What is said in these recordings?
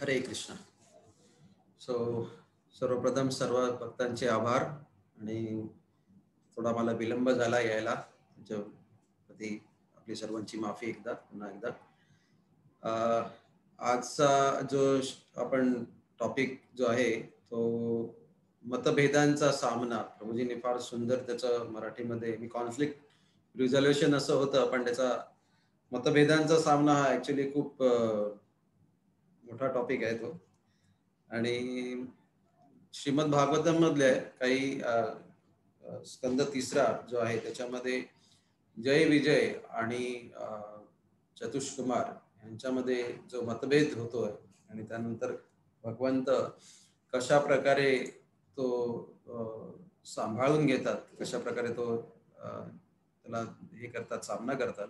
हरे कृष्ण. सो सर्वप्रथम सर्व भक्तांचे आभार आणि थोडा मला विलंब झाला यायला त्याच्याप्रती आपली सर्वांची माफी पुन्हा एकदा. आजचा जो आपण टॉपिक जो आहे तो मतभेदांचा सामना. प्रभूजींनी फार सुंदर त्याचं मराठीमध्ये कॉन्फ्लिक्ट रिझोल्युशन असं होतं, पण त्याचा मतभेदांचा सामना हा ऍक्च्युली खूप मोठा टॉपिक आहे तो. आणि श्रीमद भागवतम मधले काही स्कंद तिसरा जो आहे त्याच्यामध्ये जय विजय आणि चतुष्कुमार यांच्यामध्ये जो मतभेद होतोय आणि त्यानंतर भगवंत कशा प्रकारे तो सांभाळून घेतात, कशा प्रकारे तो त्याला हे करतात, सामना करतात,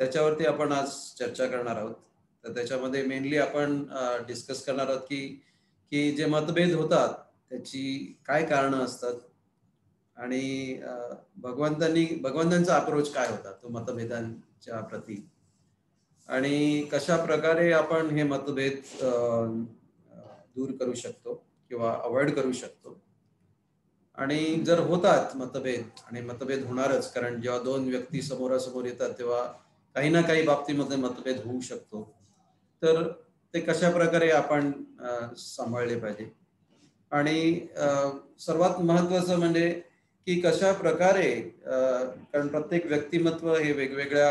त्याच्यावरती आपण आज चर्चा करणार आहोत. तर त्याच्यामध्ये मेनली आपण डिस्कस करणार आहोत की जे मतभेद होतात त्याची काय कारणं असतात आणि भगवंतांचा अप्रोच काय होता तो मतभेदांच्या प्रती, आणि कशा प्रकारे आपण हे मतभेद दूर करू शकतो किंवा अवॉइड करू शकतो. आणि जर होतात मतभेद, आणि मतभेद होणारच, कारण जेव्हा दोन व्यक्ती समोरासमोर येतात तेव्हा काही ना काही बाबतीमध्ये मतभेद होऊ शकतो, तर ते कशा प्रकारे आपण सांभाळले पाहिजे. आणि सर्वात महत्वाचं म्हणजे की कशा प्रकारे कारण प्रत्येक व्यक्तिमत्व हे वेगवेगळ्या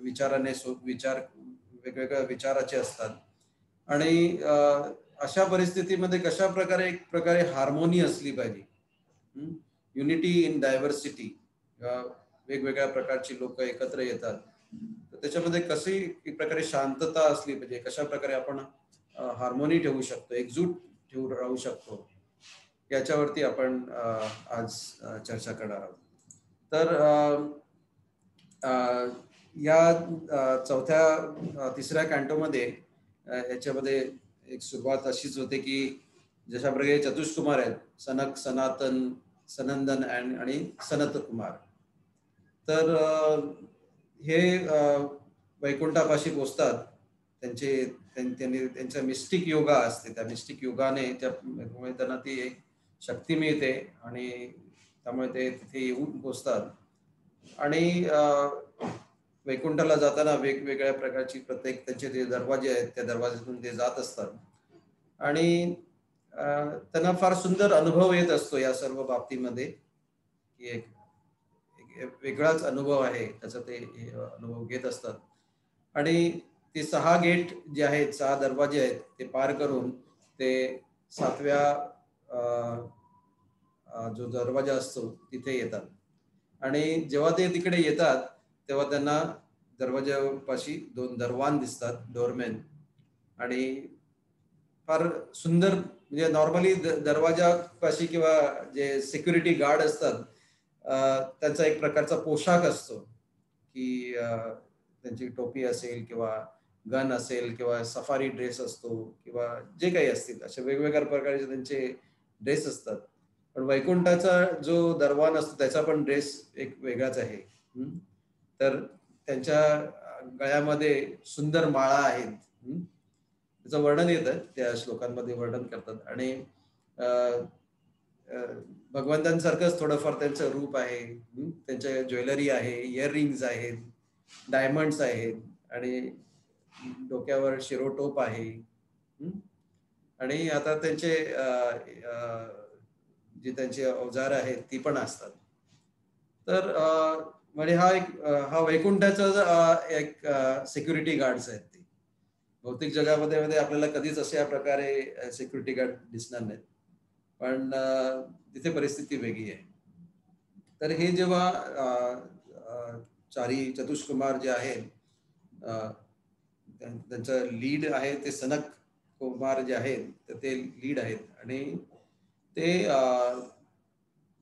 विचाराने वेगवेगळ्या विचाराचे असतात, आणि अशा परिस्थितीमध्ये कशा प्रकारे एक प्रकारे हार्मोनी असली पाहिजे, युनिटी इन डायव्हर्सिटी. वेगवेगळ्या प्रकारची लोक एकत्र येतात, तर त्याच्यामध्ये कशी एक प्रकारे शांतता असली पाहिजे, कशा प्रकारे आपण हार्मोनी ठेवू शकतो, एकजूट राहू शकतो, याच्यावरती आपण आज चर्चा करणार आहोत. तर या तिसऱ्या कॅन्टोमध्ये याच्यामध्ये एक सुरुवात अशीच होते की जशा प्रकारे चतुष्कुमार आहेत, सनक, सनातन, सनंदन आणि सनत कुमार. तर हे वैकुंठापाशी पोचतात. त्यांच्या मिस्टिक योगा असते, त्या मिस्टिक योगाने त्यामुळे त्यांना ती एक शक्ती मिळते आणि त्यामुळे ते तिथे येऊन पोचतात. आणि वैकुंठाला जाताना वेगवेगळ्या प्रकारची प्रत्येक त्यांचे जे दरवाजे आहेत त्या दरवाज्यातून ते जात असतात, आणि त्यांना फार सुंदर अनुभव येत असतो या सर्व बाबतीमध्ये, की एक वेगळाच अनुभव आहे त्याचा ते अनुभव घेत असतात. आणि ते 6 गेट जे आहेत, 6 दरवाजे आहेत, ते पार करून ते 7व्या जो दरवाजा असतो तिथे येतात. आणि जेव्हा ते तिकडे येतात तेव्हा त्यांना दरवाजापाशी 2 दरवान दिसतात, डोरमॅन. आणि फार सुंदर, म्हणजे नॉर्मली दरवाजापाशी किंवा जे सिक्युरिटी गार्ड असतात त्यांचा एक प्रकारचा पोशाख असतो, की त्यांची टोपी असेल किंवा गन असेल किंवा सफारी ड्रेस असतो किंवा जे काही असतील, असे वेगवेगळ्या प्रकारचे त्यांचे ड्रेस असतात. पण वैकुंठाचा जो दरवान असतो त्याचा पण ड्रेस एक वेगळाच आहे. तर त्यांच्या गळ्यामध्ये सुंदर माळा आहेत. त्याचं वर्णन येतं, त्या श्लोकांमध्ये वर्णन करतात. आणि भगवंतांसारखंच थोडंफार त्यांचं रूप आहे. त्यांच्या ज्वेलरी आहे, इयररिंग्स आहेत, डायमंड्स आहेत, आणि डोक्यावर शिरोटोप आहे. आणि आता त्यांचे जे त्यांचे अवजार आहेत ती पण असतात. तर म्हणजे हा वैकुंठाचा एक सिक्युरिटी गार्ड्स आहेत. ते भौतिक जगामध्ये आपल्याला कधीच अशा प्रकारे सिक्युरिटी गार्ड दिसणार नाहीत, पण तिथे परिस्थिती वेगळी आहे. तर हे जेव्हा चारी चतुष्कुमार जे आहेत, त्यांचं लीड आहे ते सनक कुमार जे आहेत, तर ते लीड आहेत. आणि ते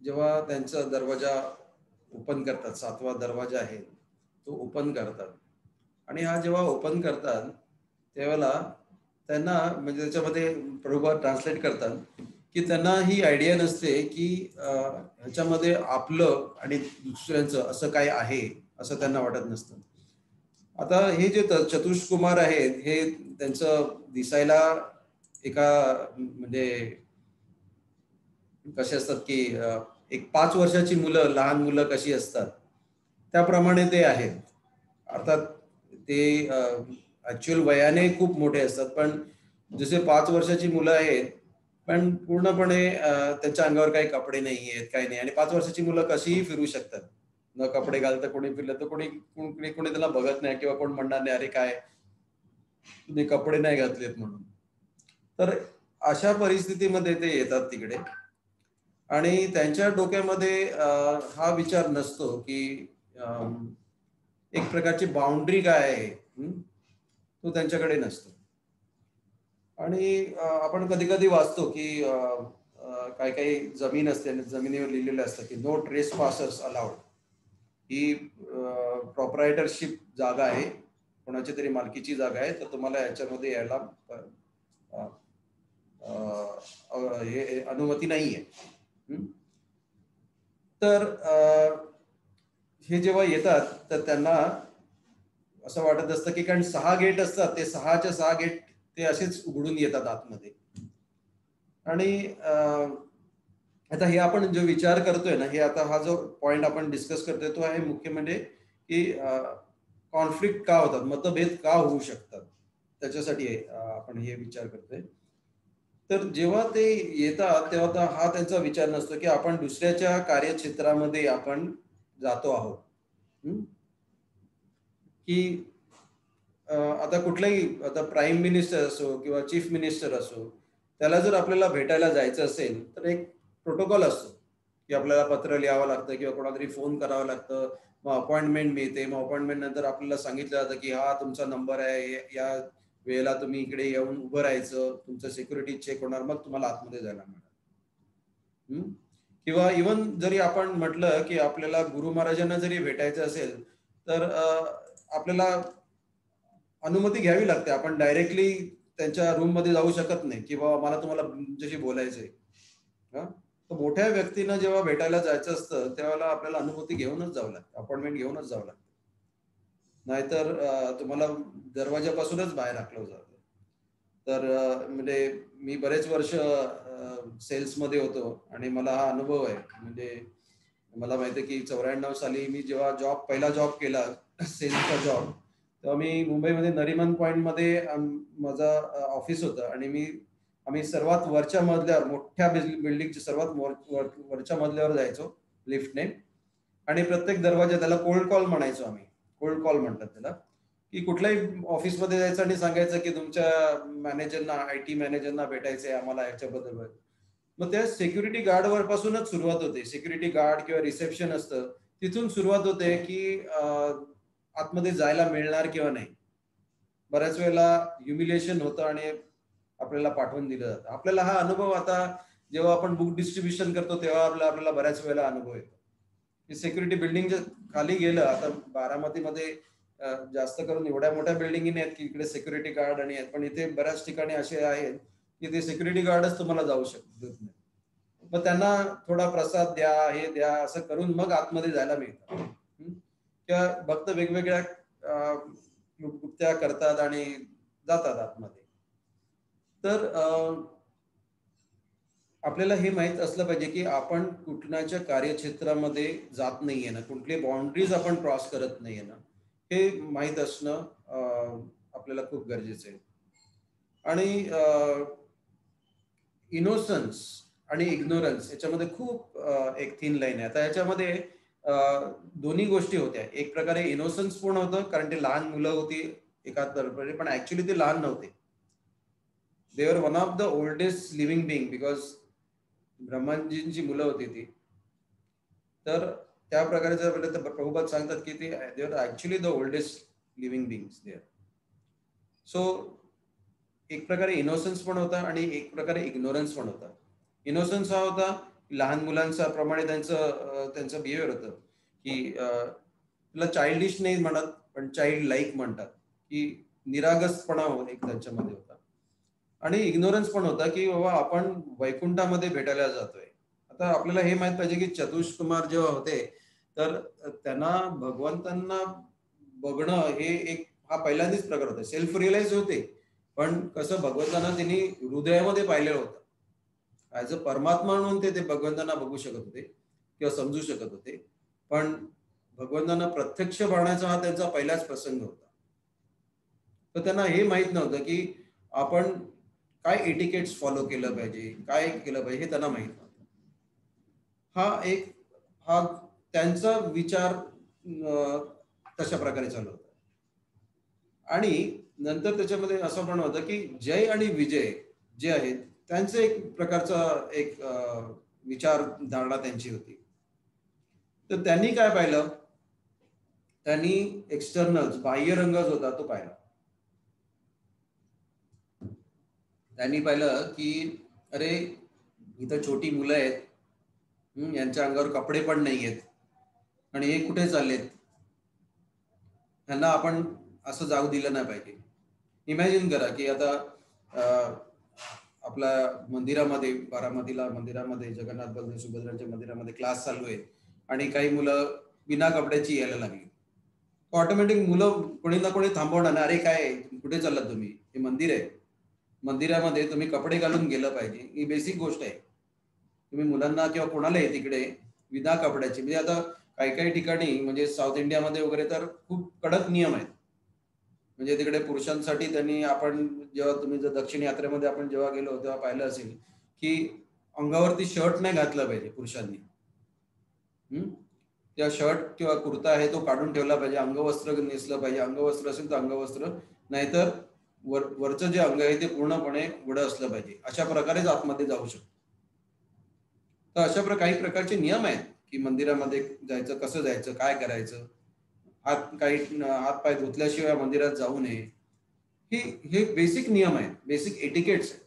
जेव्हा त्यांचा दरवाजा ओपन करतात, 7वा दरवाजा आहे तो ओपन करतात, आणि हा जेव्हा ओपन करतात त्यावेळेला त्यांना, म्हणजे त्याच्यामध्ये प्रभुपाद ट्रान्सलेट करतात की त्यांना ही आयडिया नसते की ह्याच्यामध्ये आपलं आणि दुसऱ्यांचं असं काय आहे, असं त्यांना वाटत नसतं. आता हे जे चतुष कुमार आहेत हे त्यांचं दिसायला एका म्हणजे कसे असतात की एक 5 वर्षाची मुलं, लहान मुलं कशी असतात त्याप्रमाणे ते आहेत. अर्थात ते ऍक्च्युअल वयाने खूप मोठे असतात, पण जसे 5 वर्षाची मुलं आहेत, पण पूर्णपणे त्यांच्या अंगावर काही कपडे नाही आहेत, काही नाही. आणि 5 वर्षाची मुलं कशीही फिरू शकतात. न कपडे घालता कोणी फिरलं तर कोणी त्याला बघत नाही किंवा कोण म्हणणार नाही, "अरे काय, तुम्ही कपडे नाही घातलेत" म्हणून. तर अशा परिस्थितीमध्ये ते येतात तिकडे आणि त्यांच्या डोक्यामध्ये हा विचार नसतो की एक प्रकारची बाउंड्री काय आहे, तो त्यांच्याकडे नसतो. आणि आपण कधी कधी वाचतो की काही काही जमीन असते आणि जमिनीवर लिहिलेलं असतं की नो ट्रेस पासर्स अलाउड. ही प्रॉपरायटरशिप जागा आहे, कोणाची तरी मालकीची जागा आहे, तर तुम्हाला याच्यामध्ये यायला अ, अ, हे अनुमती नाहीये. तर हे जेव्हा येतात तर त्यांना असं वाटत असतं की कारण 6 गेट असतात, ते 6च्या 6 गेट ते असेच उघडून येतात आतमध्ये. आणि आता हे आपण जो विचार करतोय ना, हे आता हा जो पॉइंट आपण डिस्कस करतोय तो आहे मुख्य म्हणजे की कॉन्फ्लिक्ट का होतात, मतभेद का होऊ शकतात, त्याच्यासाठी आपण हे विचार करतोय. तर जेव्हा ते येतात तेव्हा हा त्यांचा विचार नसतो की आपण दुसऱ्याच्या कार्यक्षेत्रामध्ये आपण जातो आहोत. हम्म? की आता कुठलाही, आता प्राईम मिनिस्टर असो किंवा चीफ मिनिस्टर असो, त्याला जर आपल्याला भेटायला जायचं असेल तर एक प्रोटोकॉल असतो की आपल्याला पत्र लिहावं लागतं किंवा कोणातरी फोन करावं लागतं. मग अपॉइंटमेंट मिळते, मग अपॉइंटमेंट नंतर आपल्याला सांगितलं जातं की हा तुमचा नंबर आहे, या वेळेला तुम्ही इकडे येऊन उभं राहायचं, तुमचं सिक्युरिटी चेक होणार, मग तुम्हाला आतमध्ये जायला मिळणार. किंवा इवन जरी आपण म्हटलं की आपल्याला गुरु महाराजांना जरी भेटायचं असेल तर आपल्याला अनुमती घ्यावी लागते. आपण डायरेक्टली त्यांच्या रूम मध्ये जाऊ शकत नाही की बाबा मला तुम्हाला तुमच्याशी बोलायचंय. तर मोठ्या व्यक्तींना जेव्हा भेटायला जायचं असतं तेव्हा आपल्याला अनुमती घेऊनच जावं लागतं, अपॉइंटमेंट घेऊनच जावं लागतं. नाहीतर तुम्हाला दरवाजापासूनच बाहेर हाकलं जातं. तर म्हणजे मी बरेच वर्ष सेल्समध्ये होतो आणि मला हा अनुभव आहे. म्हणजे मला माहिती आहे की 94 साली मी जेव्हा पहिला जॉब केला, सेल्सचा जॉब, तेव्हा मी मुंबईमध्ये नरिमन पॉइंटमध्ये माझं ऑफिस होतं आणि आम्ही सर्वात वरच्या मजल्यावर, मोठ्या बिल्डिंगच्या सर्वात वरच्या मजल्यावर जायचो लिफ्टने. आणि प्रत्येक दरवाजा, त्याला कोल्ड कॉल म्हणायचो आम्ही, कोल्ड कॉल म्हणतात त्याला, की कुठल्याही ऑफिसमध्ये जायचं आणि सांगायचं की तुमच्या मॅनेजरना, आयटी मॅनेजरना भेटायचंय आम्हाला याच्याबद्दल. मग त्या सिक्युरिटी गार्डवर पासूनच सुरुवात होते. सिक्युरिटी गार्ड किंवा रिसेप्शन असतं, तिथून सुरुवात होते की आतमध्ये जायला मिळणार किंवा नाही. बऱ्याच वेळेला ह्युमिलेशन होतं आणि आपल्याला पाठवून दिलं जातं. आपल्याला हा अनुभव आता जेव्हा आपण बुक डिस्ट्रीब्युशन करतो तेव्हा आपल्याला बऱ्याच वेळेला अनुभव येतो की सिक्युरिटी बिल्डिंगच्या खाली गेलं. आता बारामतीमध्ये जास्त करून एवढ्या मोठ्या बिल्डिंगी आहेत की इकडे सिक्युरिटी गार्ड आणि आहेत, पण इथे बऱ्याच ठिकाणी असे आहेत की ते सिक्युरिटी गार्डच तुम्हाला जाऊ शकत नाही. मग त्यांना थोडा प्रसाद द्या, हे द्या, असं करून मग आतमध्ये जायला मिळतं. किंवा भक्त वेगवेगळ्या युक्त्या करतात आणि जातात आतमध्ये. तर आपल्याला हे माहित असलं पाहिजे की आपण कुठल्याच्या कार्यक्षेत्रामध्ये जात नाहीये ना, कुठली बाउंड्रीज आपण क्रॉस करत नाहीये ना, हे माहित असणं आपल्याला खूप गरजेचं आहे. आणि इनोसन्स आणि इग्नोरन्स याच्यामध्ये खूप एक थिन लाईन आहे. आता याच्यामध्ये दोन्ही गोष्टी होत्या. एक प्रकारे इनोसन्स पण होतं कारण ते लहान मुलं होती एका तर्फे, पण ऍक्च्युली ते लहान नव्हते. They are one of the oldest living being, because ब्रह्माजींची मुलं होती ती. तर त्या प्रकारे जर प्रभुपाद सांगतात की ते they are actually the oldest living beings there. So एक प्रकारे इनोसन्स पण होता आणि एक प्रकारे इग्नोरन्स पण होता. इनोसन्स हा होता लहान मुलांचा प्रमाणे त्यांचं बिहेवियर होतं की तुला चाइल्डिश नाही म्हणत, पण चाइल्ड लाईक म्हणतात, की निरागसपणा एक त्यांच्यामध्ये होता. आणि इग्नोरन्स पण होता की बाबा आपण वैकुंठामध्ये भेटायला जातोय. आता आपल्याला हे माहित पाहिजे की चतुष कुमार जेव्हा होते तर त्यांना भगवंतांना बघणं हे एक हा पहिल्यांदाच प्रकार होता. सेल्फ रिअलाइज होते, पण कसं भगवंतांना त्यांनी हृदयामध्ये पाहिलेलं होतं. ऍज अ परमात्मा म्हणून ते भगवंतांना बघू शकत होते किंवा समजू शकत होते, पण भगवंतांना प्रत्यक्ष पाहण्याचा हा त्यांचा पहिलाच प्रसंग होता. तर त्यांना हे माहित नव्हतं की आपण काय एटिकेट्स फॉलो केलं पाहिजे, काय केलं पाहिजे, हे त्यांना माहित नव्हतं. हा त्यांचा विचार तशा प्रकारे चालू होता. आणि नंतर त्याच्यामध्ये असं पण होतं की जय आणि विजय जे आहेत त्यांचं एक प्रकारचा एक विचारधारणा त्यांची होती. तर त्यांनी काय पाहिलं, त्यांनी एक्सटर्नल बाह्य रंग जो होता तो पाहिला. त्यांनी पाहिलं की अरे इथं छोटी मुलं आहेत, यांच्या अंगावर कपडे पण नाही आहेत आणि हे कुठे चाललेत, ह्यांना आपण असं जाऊ दिलं नाही पाहिजे. इमॅजिन करा की आता आपल्या मंदिरामध्ये, बारामतीला मंदिरामध्ये, जगन्नाथ बलदेव सुभद्रांच्या मंदिरामध्ये क्लास चालू आहे आणि काही मुलं बिना कपड्याची यायला लागली. ऑटोमॅटिक मुलं कोणी ना कोणी थांबवणार, अरे काय कुठे चाललात तुम्ही, हे मंदिर आहे, मंदिरामध्ये तुम्ही कपडे घालून गेलं पाहिजे, ही बेसिक गोष्ट आहे. तुम्ही मुलांना किंवा कोणालाही तिकडे विना कपड्याची, म्हणजे आता काही काही ठिकाणी म्हणजे साऊथ इंडियामध्ये वगैरे तर खूप कडक नियम आहेत. म्हणजे तिकडे पुरुषांसाठी त्यांनी, आपण जेव्हा तुम्ही जर दक्षिण यात्रेमध्ये आपण जेव्हा गेलो तेव्हा पाहिलं असेल की अंगावरती शर्ट नाही घातलं पाहिजे पुरुषांनी. त्या शर्ट किंवा कुर्ता आहे तो काढून ठेवला पाहिजे, अंगवस्त्र नेसलं पाहिजे, अंगवस्त्र असेल तर अंगवस्त्र, नाहीतर वरचं जे अंग आहे ते पूर्णपणे उघडं असलं पाहिजे. अशा प्रकारेच आतमध्ये जाऊ शकतो. तर अशा काही प्रकारचे नियम आहेत की मंदिरामध्ये जायचं, कसं जायचं, काय करायचं, हात पाय धुतल्याशिवाय मंदिरात जाऊ नये, हे बेसिक नियम आहेत, बेसिक एटिकेट्स आहेत,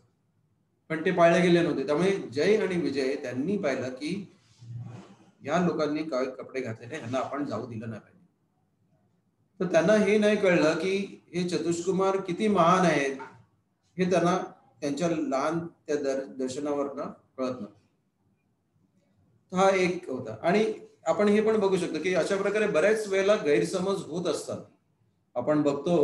पण ते पाळले गेले नव्हते. त्यामुळे जय आणि विजय त्यांनी पाहिलं की या लोकांनी काय कपडे घातलेले, ह्यांना आपण जाऊ दिलं नाही पाहिजे. तर त्यांना हे नाही कळलं की हे चतुष्कुमार किती महान आहेत, हे त्यांना त्यांच्या लहान त्या दर्शनावरनं कळत नव्हतं. हा एक होता. आणि आपण हे पण बघू शकतो की अशा प्रकारे बऱ्याच वेळेला गैरसमज होत असतात. आपण बघतो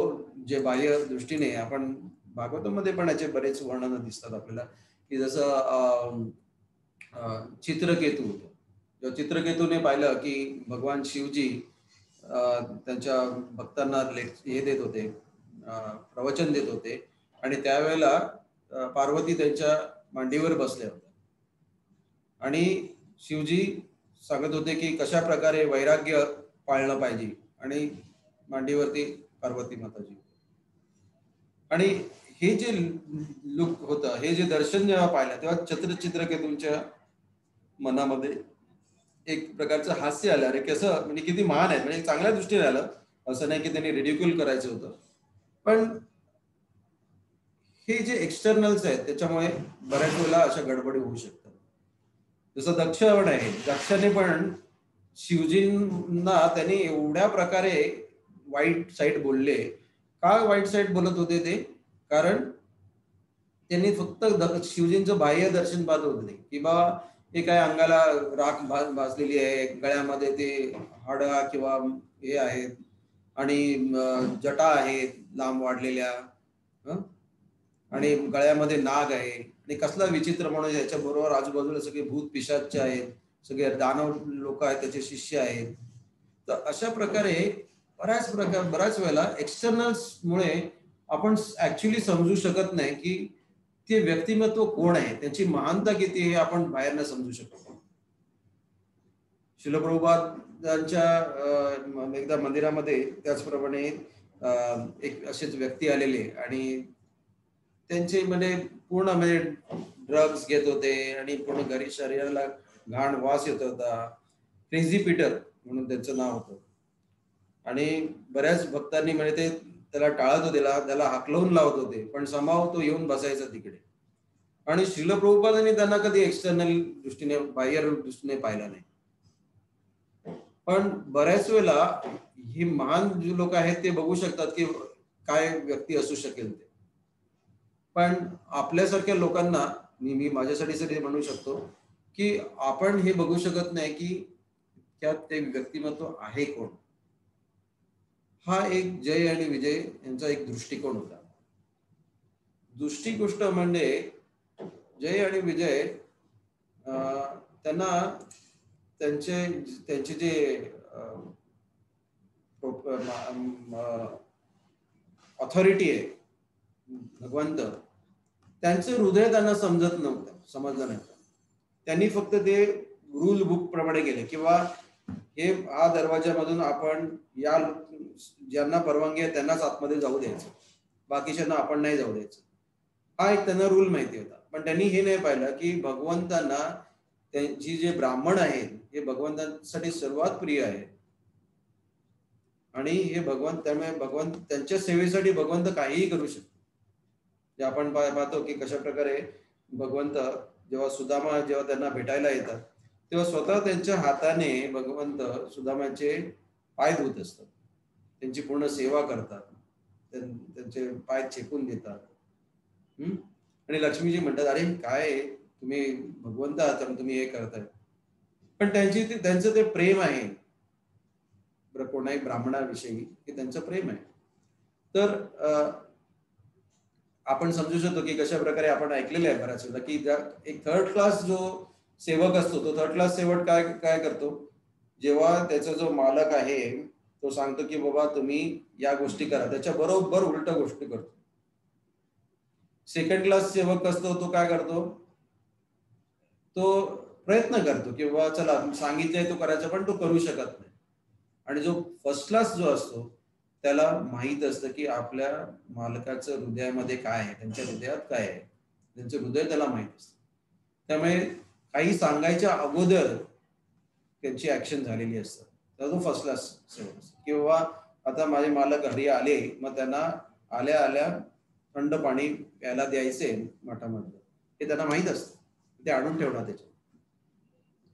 जे बाह्य दृष्टीने, आपण भागवतामध्ये पण याचे बरेच वर्णन दिसतात आपल्याला, की जसं चित्रकेतू होतं. चित्रकेतूने पाहिलं की भगवान शिवजी त्यांच्या भक्तांना हे देत होते, प्रवचन देत होते, आणि त्यावेळेला पार्वती त्यांच्या मांडीवर बसल्या होत्या आणि शिवजी सांगत होते की कशा प्रकारे वैराग्य पाळलं पाहिजे, आणि मांडीवरती पार्वती माताजी. आणि हे जे लुक होतं, हे जे दर्शन जेव्हा पाहिलं तेव्हा चित्रकेतूंच्या मनामध्ये एक प्रकारचं हास्य आलं. अरे कसं, म्हणजे किती महान आहे, म्हणजे चांगल्या दृष्टीने आलं, असं नाही की त्यांनी रिडिक्यूल करायचं होतं. पण हे जे एक्सटर्नल्स आहेत त्याच्यामुळे बऱ्याच वेळेला अशा गडबडी होऊ शकतात. जसं दक्ष पण आहे, दक्षाने पण शिवजींना त्यांनी एवढ्या प्रकारे वाईट साईड बोलले. का वाईट साईड बोलत होते ते? कारण त्यांनी फक्त शिवजींचं बाह्य दर्शन पाहत होते की बा हे काय अंगाला राख भाजलेली आहे, गळ्यामध्ये ते हाडा किंवा हे आहेत, आणि जटा आहेत लांब वाढलेल्या, आणि गळ्यामध्ये नाग आहे, आणि कसला विचित्र म्हणून याच्या बरोबर आजूबाजूला सगळे भूत पिशाच आहेत, सगळे दानव लोक आहेत, त्याचे शिष्य आहेत. तर अशा प्रकारे बऱ्याच वेळेला एक्सटर्नल्स मुळे आपण ऍक्च्युली समजू शकत नाही की ते व्यक्तिमत्व कोण आहे, त्याची महानता किती, हे आपण बाहेर न समजू शकतो. श्रील प्रभुपादांच्या एकदा मंदिरामध्ये त्याचप्रमाणे एक असेच व्यक्ती आलेले, आणि त्यांचे म्हणजे पूर्ण म्हणजे ड्रग्ज घेत होते आणि पूर्ण घरी शरीराला घाण वास येत होता. क्रेझी पीटर म्हणून त्यांचं नाव होतं. आणि बऱ्याच भक्तांनी म्हणजे ते त्याला टाळत होते, त्याला हाकलवून लावत होते, पण समाव तो येऊन बसायचा तिकडे. आणि श्रील प्रभुपादांनी त्यांना कधी एक्सटर्नल दृष्टीने, बाह्य दृष्टीने पाहिला नाही. पण बऱ्याच वेळेला ही महान जे लोक आहेत ते बघू शकतात की काय व्यक्ती असू शकेल ते, पण आपल्यासारख्या लोकांना, मी माझ्यासाठी तरी म्हणू शकतो की आपण हे बघू शकत नाही की त्यात ते व्यक्तिमत्व आहे कोण. हा एक जय आणि विजय यांचा एक दृष्टिकोन होता. दुसरी गोष्ट म्हणजे जय आणि विजय त्यांना त्यांचे त्यांचे जे ऑथॉरिटी आहे भगवंत, त्यांचं हृदय त्यांना समजलं नाही. त्यांनी फक्त ते रूल बुक प्रमाणे केले किंवा हे हा दरवाजामधून आपण या ज्यांना परवानगी आहे त्यांनाच आतमध्ये जाऊ द्यायचं, बाकीच्यांना आपण नाही जाऊ द्यायचं. हा एक त्यांना रूल माहिती होता. पण त्यांनी हे नाही पाहिलं की भगवंतांना त्यांची जे ब्राह्मण आहेत हे भगवंतांसाठी सर्वात प्रिय आहे आणि हे त्यामुळे भगवंत त्यांच्या सेवेसाठी भगवंत काहीही करू शकतो. जे आपण पाहतो की कशा प्रकारे भगवंत जेव्हा त्यांना भेटायला येतात तेव्हा स्वतः त्यांच्या हाताने भगवंत सुदामाचे पाय धुत असतात, त्यांची पूर्ण सेवा करतात, त्यांचे पाय चेपून देतात. आणि लक्ष्मीजी म्हणतात, अरे काय तुम्ही भगवंत आहात आणि तुम्ही हे करताय. पण त्यांचं ते प्रेम आहे कोणाही ब्राह्मणाविषयी, हे त्यांचं प्रेम आहे. तर आपण समजू शकतो की कशा प्रकारे आपण ऐकलेलं आहे बऱ्याच वेळा की एक थर्ड क्लास जो सेवक असतो तो थर्ड क्लास सेवक काय काय करतो, जेव्हा त्याचा जो मालक आहे तो सांगतो की बाबा तुम्ही या गोष्टी करा, त्याच्या बरोबर उलट गोष्टी करतो. सेकंड क्लास सेवक असतो तो काय करतो, तो प्रयत्न करतो की बाबा चला सांगितलंय तो करायचा पण तो करू शकत नाही. आणि जो फर्स्ट क्लास जो असतो त्याला माहित असतं की आपल्या मालकाचं हृदयामध्ये काय आहे, त्यांच्या हृदयात काय आहे, त्यांचं हृदय त्याला माहित असतं. त्यामुळे काही सांगायच्या अगोदर त्यांची ऍक्शन झालेली असते. तर तो फर्स्ट क्लास सेवक असतो. किंवा आता माझे मालक घरी आले, मग त्यांना आल्या आल्या थंड पाणी प्यायला द्यायचे मठामधलं, हे त्यांना माहित असतं, ते आणून ठेवणार त्याच्यात.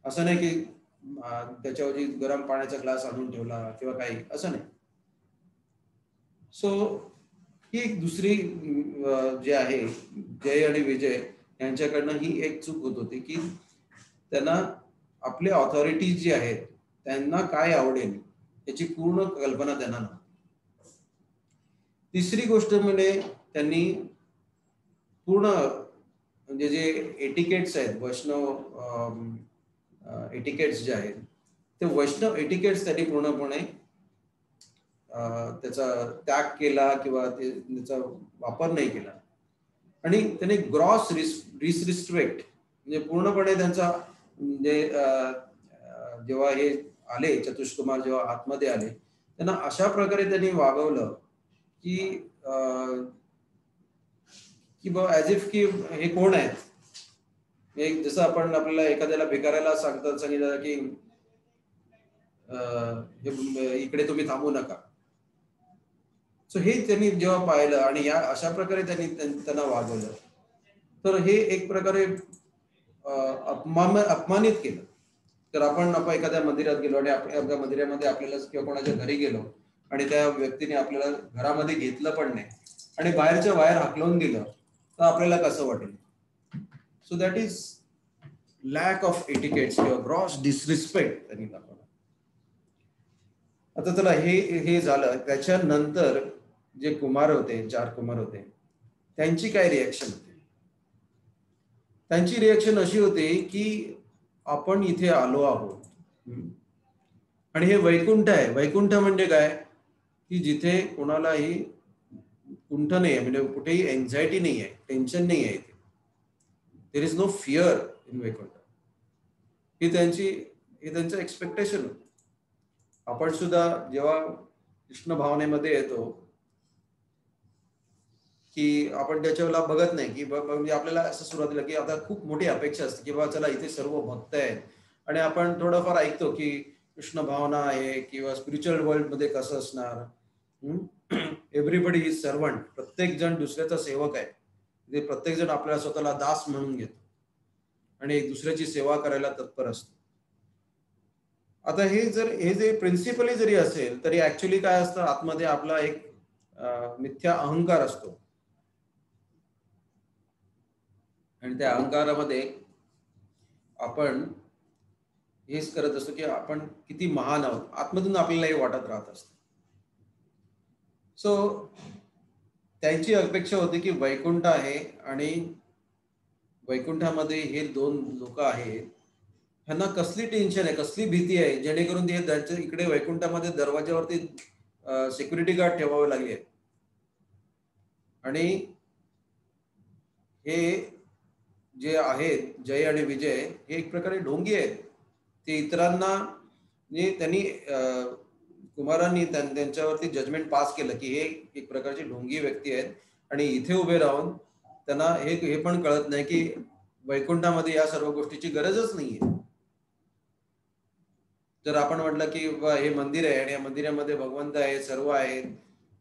असं नाही की त्याच्यावरती गरम पाण्याचा ग्लास आणून ठेवला किंवा काही, असं नाही. सो ही एक दुसरी जे आहे जय आणि विजय यांच्याकडनं ही एक चूक होत होती की त्यांना आपले ऑथॉरिटी जी आहेत त्यांना काय आवडेल याची पूर्ण कल्पना त्यांना नव्हती. तिसरी गोष्ट म्हणजे त्यांनी पूर्ण म्हणजे जे एटिकेट्स आहेत, वैष्णव एटिकेट्स जे आहेत ते वैष्णव एटिकेट्स त्यांनी पूर्णपणे त्याचा त्याग केला किंवा त्याचा वापर नाही केला. आणि त्याने ग्रॉस डिसरिस्पेक्ट म्हणजे पूर्णपणे त्यांचा म्हणजे जेव्हा हे आले चतुष्कुमार जेव्हा आतमध्ये आले त्यांना अशा प्रकारे त्यांनी वागवलं की की ऍज इफ की हे कोण आहेत. एक जसं आपण आपल्याला एखाद्याला भिकाऱ्याला सांगितलं की इकडे तुम्ही थांबू नका. सो हे त्यांनी जेव्हा पाहिलं आणि या अशा प्रकारे त्यांना वागवलं तर हे एक प्रकारे अपमानित केलं. तर आपण एखाद्या मंदिरात गेलो आणि आपल्या मंदिरामध्ये आपल्याला किंवा कोणाच्या घरी गेलो आणि त्या व्यक्तीने आपल्याला घरामध्ये घेतलं पण नाही आणि बाहेरच्या बाहेर हाकलवून दिलं तर आपल्याला कसं वाटेल. So that is lack of etiquettes किंवा ग्रॉस डिसरिस्पेक्ट त्यांनी दाखवलं. आता चला हे झालं. त्याच्यानंतर जे कुमार होते, 4 कुमार होते, त्यांची काय रिएक्शन होती. त्यांची रिएक्शन अशी होती की आपण इथे आलो आहोत आणि हे वैकुंठ आहे. वैकुंठ म्हणजे काय की जिथे कोणालाही कुंठ नाही आहे, म्हणजे कुठेही एन्झायटी नाही आहे, टेन्शन नाही आहे. There is no fear in Vaikuntha. ही त्यांचं एक्सपेक्टेशन होतं. आपण सुद्धा जेव्हा कृष्ण भावनेमध्ये येतो की आपण त्याच्याला बघत नाही की म्हणजे आपल्याला असं सुरुवातीला की आता खूप मोठी अपेक्षा असते की बाबा चला इथे सर्व भक्त आहेत आणि आपण थोडंफार ऐकतो की कृष्ण भावना आहे किंवा स्पिरिच्युअल वर्ल्ड मध्ये कसं असणार. Everybody is servant. प्रत्येक जण दुसऱ्याचा सेवक आहे. प्रत्येक जण आपल्याला स्वतःला दास म्हणून घेतो आणि दुसऱ्याची सेवा करायला तत्पर असतो. आता हे जे प्रिन्सिपली जरी असेल तरी ऍक्च्युली काय असतं, आतमध्ये आपला एक मिथ्या अहंकार असतो आणि त्या अहंकारामध्ये आपण हेच करत असतो की आपण किती महान आहोत. आतमधून आपल्याला हे वाटत राहत असतं. सो त्यांची अपेक्षा होती की वैकुंठ आहे आणि वैकुंठामध्ये हे दोन लोक आहेत, ह्यांना कसली टेन्शन आहे, कसली भीती आहे, जेणेकरून ते त्यांच्या इकडे वैकुंठामध्ये दरवाज्यावरती सिक्युरिटी गार्ड ठेवावे लागले. आणि हे जे आहेत जय आणि विजय, हे एक प्रकारे ढोंगी आहेत. ते इतरांना त्यांनी कुमारांनी त्यांच्यावरती जजमेंट पास केलं की हे एक प्रकारची ढोंगी व्यक्ती आहेत आणि इथे उभे राहून त्यांना हे पण कळत नाही की वैकुंठामध्ये या सर्व गोष्टीची गरजच नाहीये. जर आपण म्हटलं की हे मंदिर आहे आणि या मंदिरामध्ये भगवंत आहे, सर्व आहेत,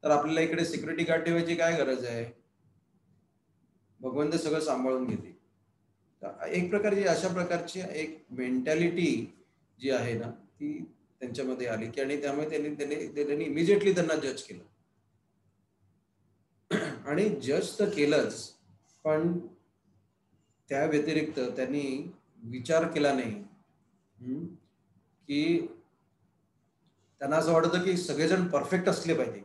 तर आपल्याला इकडे सिक्युरिटी गार्ड ठेवायची काय गरज आहे? भगवंत सगळं सांभाळून घेते. एक प्रकारची अशा प्रकारची एक मेंटॅलिटी जी आहे ना, ती त्यांच्यामध्ये आली की आणि त्यामुळे त्यांनी इमिजिएटली त्यांना जज केलं. आणि जज तर केलंच, पण त्या व्यतिरिक्त त्यांनी विचार केला नाही की त्यांना असं वाटतं की सगळेजण परफेक्ट असले पाहिजे.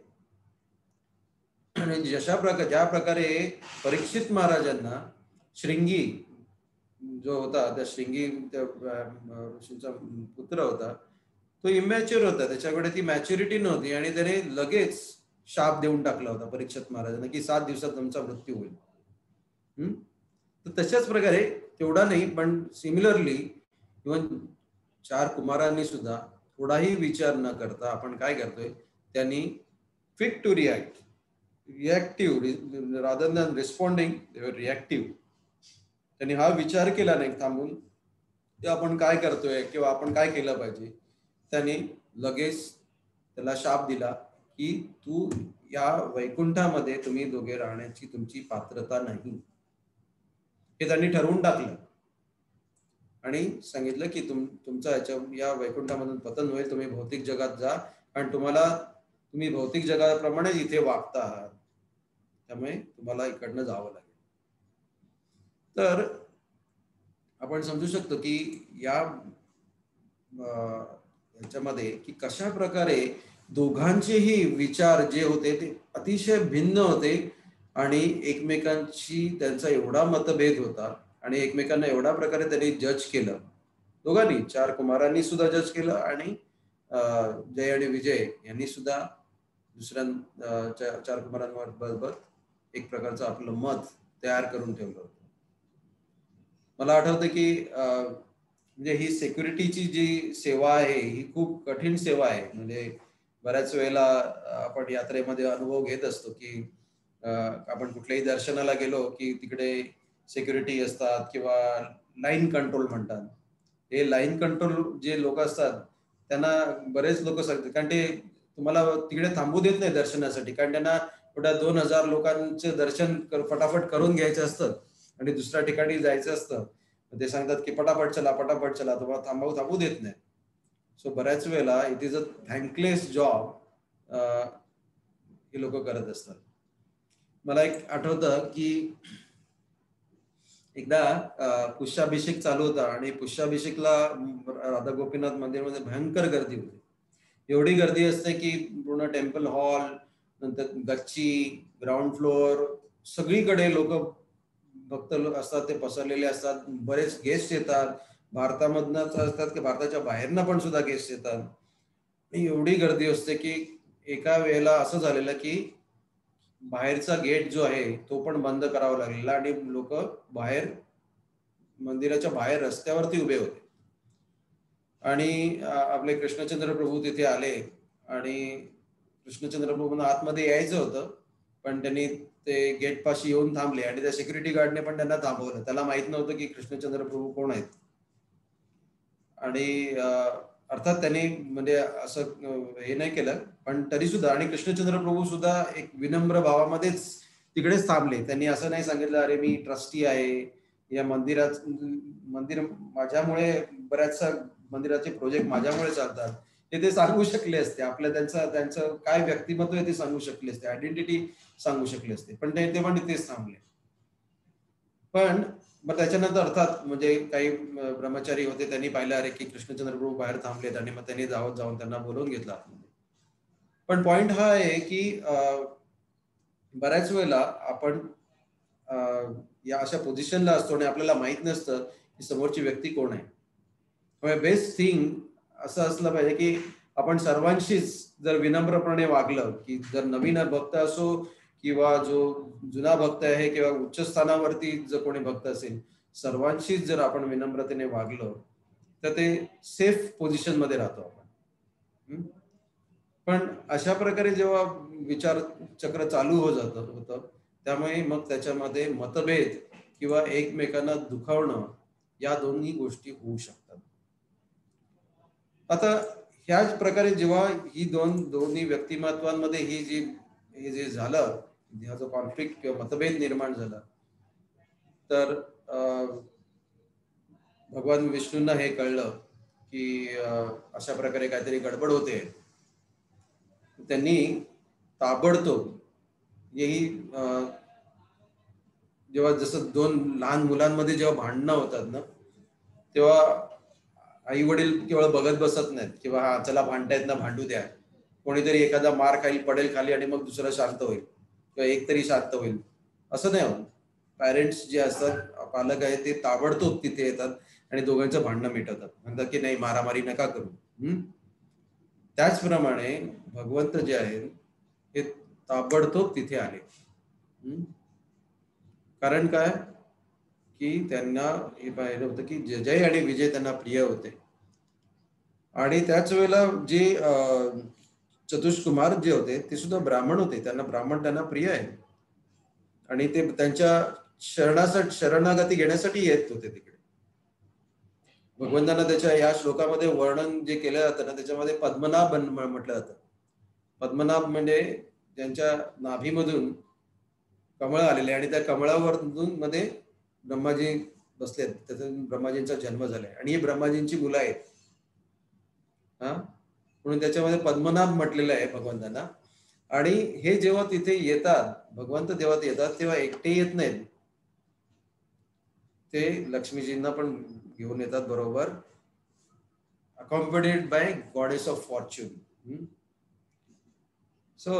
आणि ज्या प्रकारे परीक्षित महाराजांना श्रृंगी जो होता, त्या श्रृंगी त्या ऋषींचा पुत्र होता, तो इमॅच्युअर होता, त्याच्याकडे ती मॅच्युरिटी नव्हती आणि त्याने लगेच शाप देऊन टाकला होता परीक्षित महाराजांना की 7 दिवसात तुमचा मृत्यू होईल. तर तशाच प्रकारे तेवढा नाही, पण सिमिलरली इव्हन 4 कुमारांनी सुद्धा थोडाही विचार न करता आपण काय करतोय, त्यांनी quick to reactive rather than responding, they were reactive. त्यांनी हा विचार केला नाही थांबून की आपण काय करतोय किंवा आपण काय केलं पाहिजे. त्यांनी लगेच त्याला शाप दिला की तू या वैकुंठामध्ये तुम्ही दोघे राहण्याची तुमची पात्रता नाही, हे त्यांनी ठरवून टाकलं आणि सांगितलं की तुमचा या वैकुंठामधून पतन होईल, तुम्ही भौतिक जगात जा आणि तुम्ही भौतिक जगाप्रमाणे इथे वागता आहात, त्यामुळे तुम्हाला इकडनं जावं लागेल. तर आपण समजू शकतो की याच्यामध्ये की कशा प्रकारे दोघांचेही विचार जे होते ते अतिशय भिन्न होते आणि एकमेकांशी त्यांचा एवढा मतभेद होता आणि एकमेकांना एवढा प्रकारे त्यांनी जज केलं. दोघांनी, 4 कुमारांनी सुद्धा जज केलं आणि जय आणि विजय यांनी सुद्धा दुसऱ्या 4 कुमारांबरोबर एक प्रकारचं आपलं मत तयार करून ठेवलं होतं. मला आठवतं की म्हणजे ही सिक्युरिटीची जी सेवा आहे ही खूप कठीण सेवा आहे. म्हणजे बऱ्याच वेळेला आपण यात्रेमध्ये अनुभव घेत असतो की आपण कुठल्याही दर्शनाला गेलो की तिकडे सिक्युरिटी असतात किंवा लाईन कंट्रोल म्हणतात. हे लाईन कंट्रोल जे लोक असतात त्यांना बरेच लोक सांगतात, कारण ते तुम्हाला तिकडे थांबू देत नाही दर्शनासाठी, कारण त्यांना कुठे 2000 लोकांचं दर्शन फटाफट करून घ्यायचं असतं आणि दुसऱ्या ठिकाणी जायचं असतं. ते सांगतात की पटापट चला, तुम्हाला थांबू देत नाही. सो बऱ्याच वेळेला it is a thankless job हे लोक करत असतात. मला एक आठवतं की एकदा पुष्याभिषेक चालू होता आणि पुष्याभिषेकला राधा गोपीनाथ मंदिरमध्ये भयंकर गर्दी होती. एवढी गर्दी असते की पूर्ण टेम्पल हॉल, नंतर गच्ची, ग्राउंड फ्लोअर, सगळीकडे लोक भक्त असतात, ते पसरलेले असतात. बरेच गेस्ट येतात, भारतामधनच असतात की भारताच्या बाहेरनं पण सुद्धा गेस्ट येतात. एवढी गर्दी असते की एका वेळेला असं झालेलं की बाहेरचा गेट जो आहे तो पण बंद करावा लागलेला आणि लोक बाहेर मंदिराच्या बाहेर रस्त्यावरती उभे होते. आणि आपले कृष्णचंद्र प्रभू तिथे आले आणि कृष्णचंद्र प्रभूंना आतमध्ये यायचं होतं, पण त्यांनी ते गेट पाशी येऊन थांबले आणि त्या सिक्युरिटी गार्डने पण त्यांना थांबवलं. त्याला माहित नव्हतं की कृष्णचंद्र प्रभू कोण आहेत. आणि अर्थात त्यांनी म्हणजे असं हे नाही केलं, पण तरी सुद्धा आणि कृष्णचंद्र प्रभू सुद्धा एक विनम्र भावामध्येच तिकडेच थांबले. त्यांनी असं नाही सांगितलं अरे मी ट्रस्टी आहे या मंदिर माझ्यामुळे, बऱ्याचशा मंदिराचे प्रोजेक्ट माझ्यामुळे चालतात, ते सांगू शकले असते. त्यांचं काय व्यक्तिमत्व आहे ते सांगू शकले असते, आयडेंटिटी सांगू शकले असते, पण ते पण तिथेच थांबले. पण मग त्याच्यानंतर अर्थात म्हणजे काही ब्रह्मचारी होते, त्यांनी पाहिलं अरे की कृष्णचंद्र प्रभू बाहेर थांबलेत आणि मग त्यांनी जाऊन त्यांना बोलवून घेतलं आतमध्ये. पण पॉइंट हा आहे की बऱ्याच वेळेला आपण या अशा पोझिशनला असतो आणि आपल्याला माहित नसतं की समोरची व्यक्ती कोण आहे. बेस्ट थिंग असं असलं पाहिजे की आपण सर्वांशीच जर विनम्रपणे वागलं, की जर नवीन भक्त असो किंवा जो जुना भक्त आहे किंवा उच्च स्थानावरती जर कोणी भक्त असेल, सर्वांशीच जर आपण विनम्रतेने वागलं तर ते सेफ पोझिशन मध्ये राहतो आपण. पण अशा प्रकारे जेव्हा विचार चक्र चालू होतं, त्यामुळे मग त्याच्यामध्ये मतभेद किंवा एकमेकांना दुखावणं या दोन्ही गोष्टी होऊ शकतात. आता ह्याच प्रकारे जेव्हा ही दोन्ही व्यक्तिमत्वांमध्ये हे जे झालं, हा जो कॉन्फ्लिक्ट किंवा मतभेद निर्माण झाला, तर भगवान विष्णूंना हे कळलं की अशा प्रकारे काहीतरी गडबड होते. त्यांनी ताबडतोब हेही जेव्हा जसं दोन लहान मुलांमध्ये जेव्हा भांडणं होतात ना, तेव्हा आई वडील केवळ बघत बसत नाहीत किंवा हा चला भांडतायत ना भांडू द्या, कोणीतरी एखादा मार खाली पडेल खाली आणि मग दुसरा शांत होईल किंवा एक तरी शांत होईल, असं नाही होत. पॅरेंट्स जे असतात, पालक आहेत, ते ताबडतोब तिथे येतात आणि दोघांचं भांडणं मिटवतात, म्हणतात की नाही मारामारी नका करू. त्याचप्रमाणे भगवंत जे आहेत हे ताबडतोब तिथे आले. कारण काय की त्यांना हे पाहिलं होतं की जय आणि विजय त्यांना प्रिय होते. आणि त्याच वेळेला जे चतुष्कुमार जे होते ते सुद्धा ब्राह्मण होते, ब्राह्मण त्यांना प्रिय आहे आणि ते त्यांच्या शरणागती घेण्यासाठी येत होते तिकडे. भगवंतांना त्याच्या या श्लोकामध्ये वर्णन जे केलं जातं ना, त्याच्यामध्ये पद्मनाभ म्हटलं जातं. पद्मनाभ म्हणजे त्यांच्या नाभीमधून कमळ आलेले आणि त्या कमळावरून मध्ये ब्रह्माजी बसलेत, त्यातून ब्रह्माजींचा जन्म झालाय आणि ही ब्रह्माजींची मुलं आहेत. म्हणून त्याच्यामध्ये पद्मनाभ म्हटलेलं आहे भगवंतांना. आणि हे जेव्हा तिथे येतात, भगवंत जेव्हा येतात तेव्हा एकटे येत नाहीत, ते लक्ष्मीजींना पण घेऊन येतात बरोबर, accompanied by goddess of fortune. So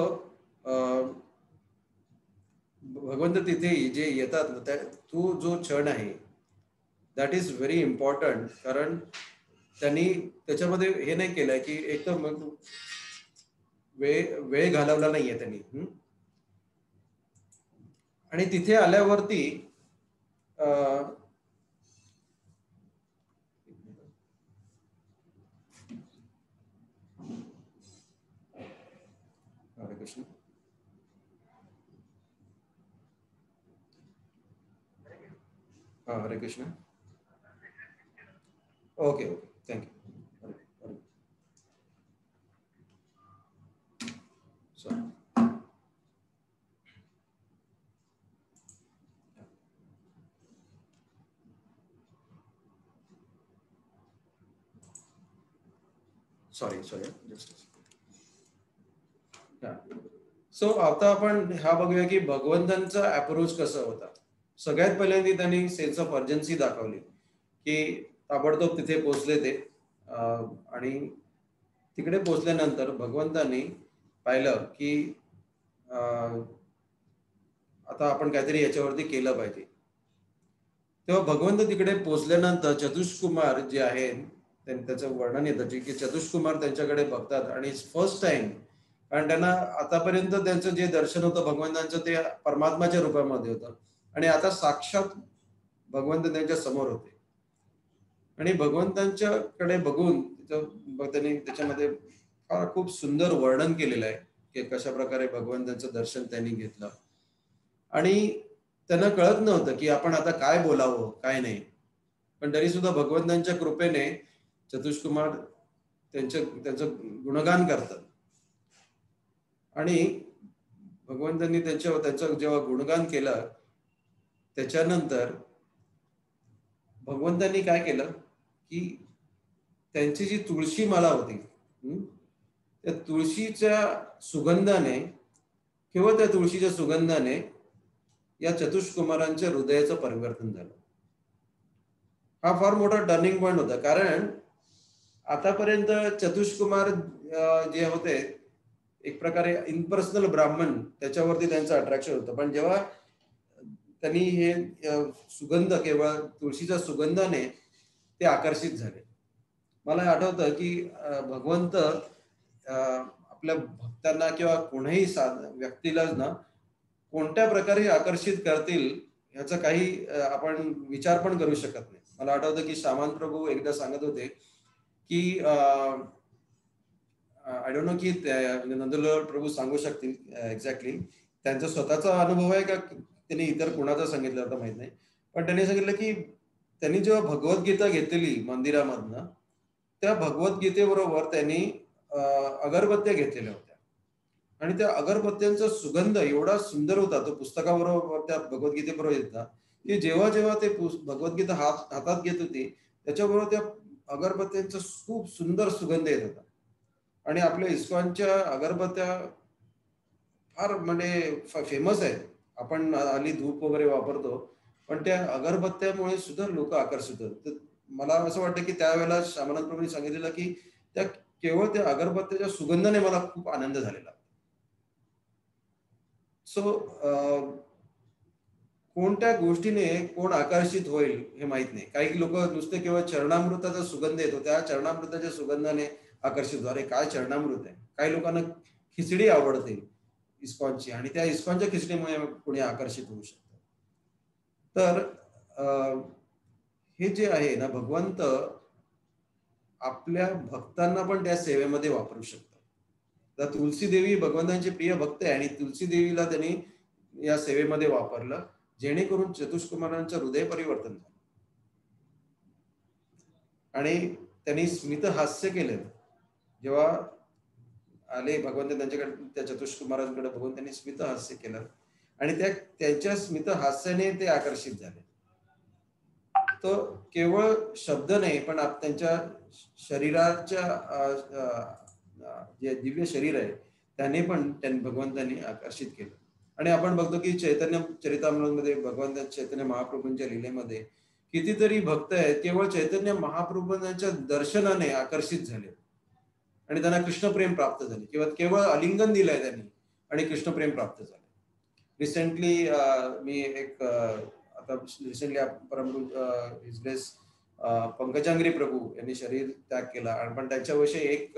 भगवंत तिथे जे येतात ना, तो जो क्षण आहे दॅट इज व्हेरी इम्पॉर्टंट. कारण त्यांनी त्याच्यामध्ये हे नाही केलंय की एक तर मग वेळ घालवला नाहीये त्यांनी. आणि तिथे आल्यावरती हरे कृष्ण. हरे Krishna. Okay okay, thank you. Sorry just. So आता आपण हा बघूया की भगवंतांचा अप्रोच कसा होता. सगळ्यात पहिल्यांदा त्यांनी सेन्स ऑफ अर्जन्सी दाखवली की ताबडतोब तिथे पोहोचले ते. आणि तिकडे पोहोचल्यानंतर भगवंतांनी पाहिलं की आता आपण काहीतरी याच्यावरती केलं पाहिजे. तेव्हा भगवंत तिकडे पोहोचल्यानंतर चतुष्कुमार जे आहेत त्याचं वर्णन येतं की चतुष्कुमार त्यांच्याकडे बघतात आणि फर्स्ट टाइम, कारण त्यांना आतापर्यंत त्यांचं जे दर्शन होतं भगवंतांचं ते परमात्माच्या रूपामध्ये होतं आणि आता साक्षात भगवंत त्यांच्या समोर होते. आणि भगवंतांच्याकडे बघून त्यांनी त्याच्यामध्ये फार खूप सुंदर वर्णन केलेलं आहे की कशा प्रकारे भगवंतांचं दर्शन त्यांनी घेतलं. आणि त्यांना कळत नव्हतं की आपण आता काय बोलावं काय नाही, पण तरी सुद्धा भगवंतांच्या कृपेने चतुष्कुमार त्यांचं गुणगान करतात. आणि भगवंतांनी त्यांचं जेव्हा गुणगान केलं त्याच्यानंतर भगवंतांनी काय केलं की त्यांची जी तुळशी माला होती त्या तुळशीच्या सुगंधाने किंवा त्या तुळशीच्या सुगंधाने या चतुष्कुमारांच्या हृदयाचं परिवर्तन झालं. हा फार मोठा टर्निंग पॉइंट होता. कारण आतापर्यंत चतुष्कुमार जे होते एक प्रकारे इम्पर्सनल ब्राह्मण त्याच्यावरती त्यांचं अट्रॅक्शन होतं. पण जेव्हा त्यांनी हे सुगंध, केवळ तुळशीच्या सुगंधाने ते आकर्षित झाले. मला आठवतं की भगवंत आपल्या भक्तांना किंवा कोणीही व्यक्तीला ना कोणत्या प्रकारे आकर्षित करतील ह्याचा काही आपण विचार पण करू शकत नाही. मला आठवतं की सामंत प्रभू एकदा सांगत होते की आय डोंट नो की नंदलाल प्रभू सांगू शकतील एक्झॅक्टली त्यांचा स्वतःचा अनुभव आहे का त्यांनी इतर कुणाचा सांगितलं होतं माहित नाही. पण त्यांनी सांगितलं की त्यांनी जेव्हा भगवद्गीता घेतलेली मंदिरामधनं, त्या भगवद्गीतेबरोबर त्यांनी अगरबत्त्या घेतलेल्या होत्या आणि त्या अगरबत्त्यांचा सुगंध एवढा सुंदर होता, तो पुस्तकाबरोबर त्या भगवद्गीतेबरोबर येतात की जेव्हा जेव्हा ते भगवद्गीता हातात घेत होती त्याच्याबरोबर त्या अगरबत्त्यांचा खूप सुंदर सुगंध येत होता. आणि आपल्या इस्कॉनच्या अगरबत्त्या फार म्हणजे फेमस आहेत. आपण हल्ली धूप वगैरे वापरतो, पण त्या अगरबत्त्यामुळे सुद्धा लोक आकर्षित होतात. तर मला असं वाटतं की त्यावेळेला श्यामानंद प्रभूंनी सांगितलेलं की त्या केवळ त्या अगरबत्त्याच्या सुगंधाने मला खूप आनंद झालेला. सो कोणत्या गोष्टीने कोण आकर्षित होईल हे माहित नाही. काही लोक नुसते केवळ चरणामृताचा सुगंध येतो, त्या चरणामृताच्या सुगंधाने आकर्षित होतो. अरे काय चरणामृत आहे. काही लोकांना खिचडी आवडते इस्कॉनची आणि त्या इस्कॉनच्या खिचडीमुळे कोणी आकर्षित होऊ शकतं. तर हे जे आहे ना, भगवंत आपल्या भक्तांना पण त्या सेवेमध्ये वापरू शकतात. तर तुलसी देवी भगवंतांची प्रिय भक्त आहे आणि तुलसी देवीला त्यांनी या सेवेमध्ये वापरलं, जेणेकरून चतुष्कुमारांचं हृदय परिवर्तन झालं आणि त्यांनी स्मित हास्य केलं. जेव्हा आले भगवंत त्यांच्याकडे, त्या चतुष्कुमारांकडे बघून त्यांनी स्मित हास्य केलं आणि त्यांच्या स्मित हास्याने ते आकर्षित झाले. तो केवळ शब्द नाही, पण त्यांच्या शरीराच्या जे दिव्य शरीर आहे त्याने पण भगवंतांनी आकर्षित केलं. आणि आपण बघतो की चैतन्य चरितामृतमध्ये भगवंत चैतन्य महाप्रभूंच्या लीलेमध्ये कितीतरी भक्त आहेत केवळ चैतन्य महाप्रभूंच्या दर्शनाने आकर्षित झाले आणि त्यांना कृष्णप्रेम प्राप्त झाले, किंवा केवळ आलिंगन दिलंय त्यांनी आणि कृष्णप्रेम प्राप्त झाले. रिसेंटली मी एक आता रिसेंटली परमपूज्य पंकजांगरी प्रभू यांनी शरीर त्याग केला, पण त्याच्याविषयी एक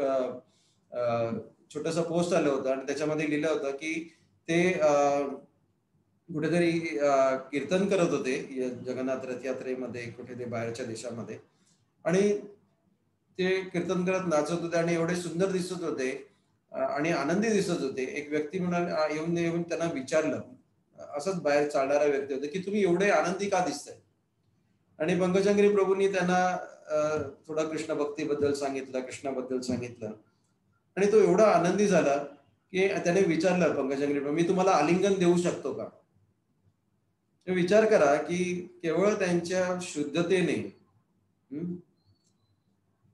छोटंसं पोस्ट आलं होतं आणि त्याच्यामध्ये लिहिलं होतं की ते कुठेतरी कीर्तन करत होते जगन्नाथ रथ यात्रेमध्ये, कुठे ते बाहेरच्या देशामध्ये, आणि ते कीर्तन करत नाचत होते आणि एवढे सुंदर दिसत होते आणि आनंदी दिसत होते. एक व्यक्ती म्हणाले, येऊन त्यांना विचारलं, असंच बाहेर चालणारा व्यक्ती होते, की तुम्ही एवढे आनंदी का दिसताय? आणि पंकजांगरी प्रभूंनी त्यांना थोडा कृष्ण भक्तीबद्दल सांगितलं, कृष्णाबद्दल सांगितलं आणि तो एवढा आनंदी झाला की त्याने विचारलं पंकजांगरी प्रभू, मी तुम्हाला आलिंगन देऊ शकतो का? विचार करा की केवळ त्यांच्या शुद्धतेने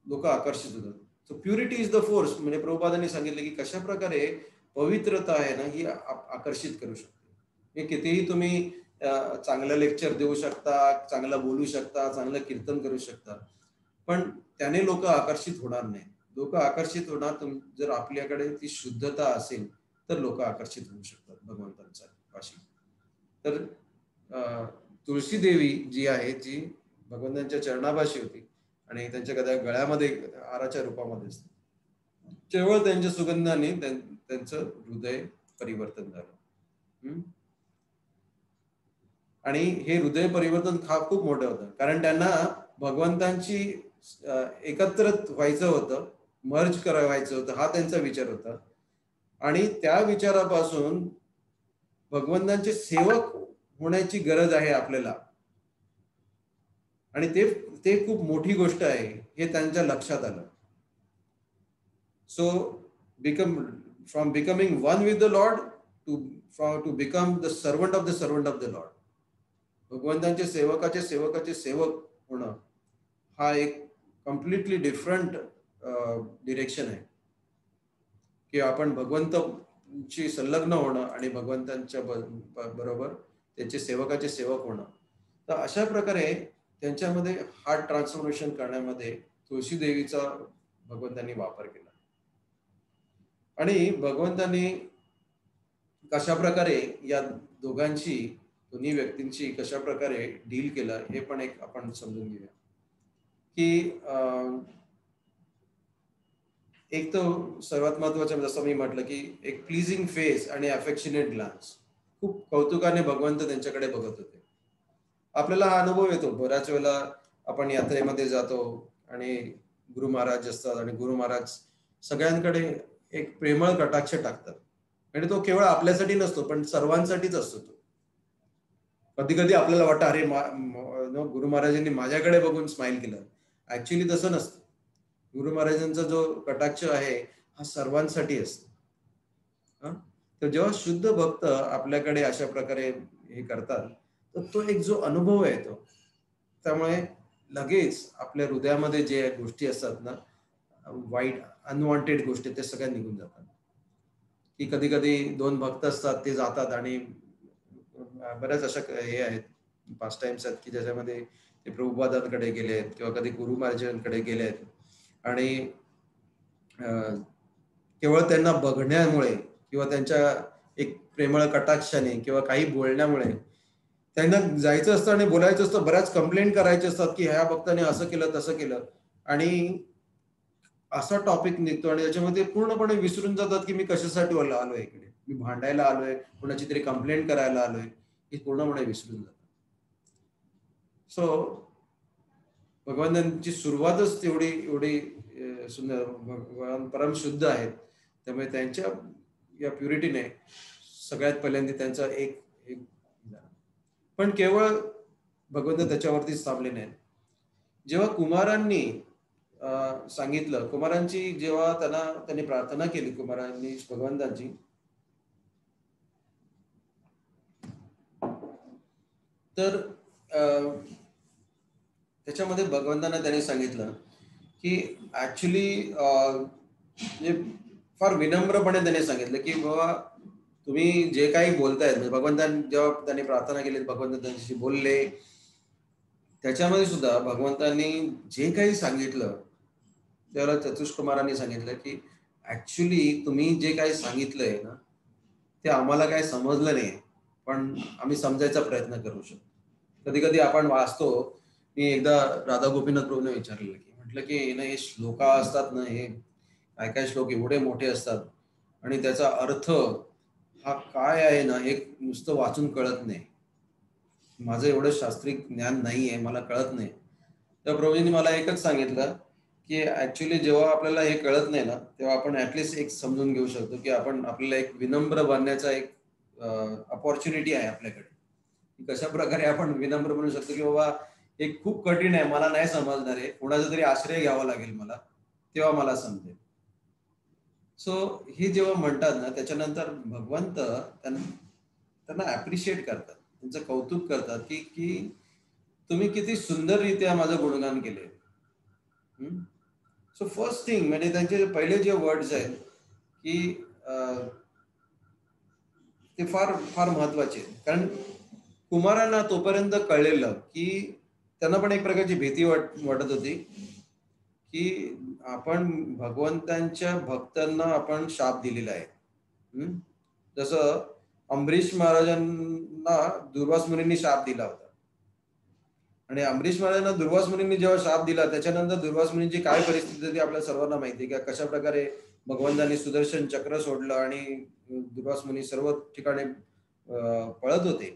लोक आकर्षित होतात. So purity is the force. म्हणजे प्रभुपादांनी सांगितलं की कशा प्रकारे पवित्रता आहे ना ही आकर्षित करू शकते. कितीही तुम्ही चांगलं लेक्चर देऊ शकता, चांगलं बोलू शकता, चांगलं कीर्तन करू शकता, पण त्याने लोक आकर्षित होणार नाही. लोक आकर्षित होणार जर आपल्याकडे ती शुद्धता असेल तर लोक आकर्षित होऊ शकतात भगवंतांच्या पाशी. तर तुळशी देवी जी आहे जी भगवंतांच्या चरणापाशी होती आणि त्यांच्या गळ्यामध्ये हाराच्या रूपामध्ये असते, केवळ त्यांच्या सुगंधाने त्यांचं हृदय परिवर्तन झालं. आणि हे हृदय परिवर्तन खूप मोठं होतं, कारण त्यांना भगवंतांची एकत्र व्हायचं होतं, मर्ज करायचं होतं, हा त्यांचा विचार होता. आणि त्या विचारापासून भगवंतांचे सेवक होण्याची गरज आहे आपल्याला, आणि ते खूप मोठी गोष्ट आहे हे त्यांच्या लक्षात आलं. So from becoming one with the lord to become the servant of the lord. भगवंतांचे सेवकाचे सेवक होणं हा एक कम्प्लिटली डिफरंट डिरेक्शन आहे, की आपण भगवंतांशी संलग्न होणं आणि भगवंतांच्या बरोबर त्याचे सेवकाचे सेवक होणं. तर अशा प्रकारे त्यांच्यामध्ये हार्ट ट्रान्सफॉर्मेशन करण्यामध्ये तुळशी देवीचा भगवंतांनी वापर केला. आणि भगवंतांनी कशा प्रकारे या दोन्ही व्यक्तींची कशा प्रकारे डील केलं हे पण एक आपण समजून घेऊया की एक तर सर्वात महत्वाचं जसं मी म्हटलं की एक प्लीजिंग फेस आणि अफेक्शनेट ग्लान्स, खूप कौतुकाने भगवंत त्यांच्याकडे बघत होते. आपल्याला हा अनुभव येतो बऱ्याच वेळेला. आपण यात्रेमध्ये जातो आणि गुरु महाराज असतात आणि गुरु महाराज सगळ्यांकडे एक प्रेमळ कटाक्ष टाकतात आणि तो केवळ आपल्यासाठी नसतो पण सर्वांसाठीच असतो. तो कधी कधी आपल्याला वाटतं अरे गुरु महाराजांनी माझ्याकडे बघून स्माइल केलं. ऍक्च्युली तसं नसतं. गुरु महाराजांचा जो कटाक्ष आहे हा सर्वांसाठी असतो. तर जेव्हा शुद्ध भक्त आपल्याकडे अशा प्रकारे हे करतात तर तो एक जो अनुभव आहे तो, त्यामुळे लगेच आपल्या हृदयामध्ये जे गोष्टी असतात ना, वाईट अनवॉन्टेड गोष्टी, ते सगळ्या निघून जातात. की कधी कधी दोन भक्त असतात ते जातात आणि बऱ्याच अशा हे आहेत, पास्ट टाइम्स आहेत की ज्याच्यामध्ये ते प्रभुपादांकडे गेले आहेत किंवा कधी गुरु महाराजांकडे गेले आहेत आणि केवळ त्यांना बघण्यामुळे किंवा त्यांच्या एक प्रेमळ कटाक्षाने किंवा काही बोलण्यामुळे त्यांना जायचं असतं आणि बोलायचं असतं, बऱ्याच कंप्लेंट करायचे असतात की ह्या भक्ताने असं केलं तसं केलं, आणि असा टॉपिक निघतो आणि त्याच्यामध्ये पूर्णपणे विसरून जातात की मी कशासाठी आलोय इकडे, मी भांडायला आलोय, कोणाची तरी कंप्लेंट करायला आलोय, हे पूर्णपणे विसरून जातात. सो भगवंतांची सुरुवातच तेवढी एवढी सुंदर, भगवान परम शुद्ध आहेत, त्यामुळे त्यांच्या या प्युरिटीने सगळ्यात पहिल्यांदा त्यांचा एक एक पण केवळ भगवंत त्याच्यावरतीच थांबले नाहीत. जेव्हा कुमारांनी सांगितलं, कुमारांची जेव्हा त्यांनी प्रार्थना केली कुमारांनी भगवंतांची, तर त्याच्यामध्ये भगवंतांना त्यांनी सांगितलं की ऍक्च्युली म्हणजे फार विनम्रपणे त्यांनी सांगितलं की बाबा तुम्ही जे काही बोलतायत, म्हणजे भगवंतांनी जेव्हा त्यांनी प्रार्थना केली, भगवंत त्यांच्याशी बोलले, त्याच्यामध्ये सुद्धा भगवंतांनी जे काही सांगितलं त्याला चतुष्कुमारांनी सांगितलं की ऍक्च्युली तुम्ही जे काही सांगितलंय ना ते आम्हाला काही समजलं नाही, पण आम्ही समजायचा प्रयत्न करू शकतो. कधी कधी आपण वाचतो, मी एकदा राधा गोपीनाथ प्रभूने विचारलेलं की म्हटलं की ना हे श्लोका असतात ना, हे काय काय श्लोक एवढे मोठे असतात आणि त्याचा अर्थ हा काय आहे ना हे नुसतं वाचून कळत नाही, माझं एवढं शास्त्रीय ज्ञान नाही आहे, मला कळत नाही. तर प्रभूजींनी मला एकच सांगितलं की ऍक्च्युली जेव्हा आपल्याला हे कळत नाही ना तेव्हा आपण ऍटलिस्ट एक समजून घेऊ शकतो की आपण आपल्याला एक विनम्र बनण्याचा एक अपॉर्च्युनिटी आहे आपल्याकडे. कशा प्रकारे आपण विनम्र बनू शकतो की बाबा हे खूप कठीण आहे, मला नाही समजणार आहे, कोणाचा तरी आश्रय घ्यावा लागेल मला, तेव्हा मला समजेल. सो हे जेव्हा म्हणतात ना त्याच्यानंतर भगवंत त्यांना अप्रिशिएट करतात, त्यांचं कौतुक करतात की की तुम्ही किती सुंदररित्या माझं गुणगान केले. सो फर्स्ट थिंग म्हणजे त्यांचे पहिले जे वर्ड्स आहेत की ते फार फार महत्वाचे, कारण कुमारांना तोपर्यंत कळलेलं की त्यांना पण एक प्रकारची भीती वाटत होती की आपण भगवंतांच्या भक्तांना आपण शाप दिलेला आहे. जसं अमरीश महाराजांना दुर्वास मुनींनी शाप दिला होता आणि अमरीश महाराजांना दुर्वास मुनींनी जेव्हा शाप दिला त्याच्यानंतर दुर्वास मुनींची काय परिस्थिती होती आपल्या सर्वांना माहिती आहे की कशा प्रकारे भगवंतांनी सुदर्शन चक्र सोडलं आणि दुर्वास मुनी सर्व ठिकाणी पळत होते,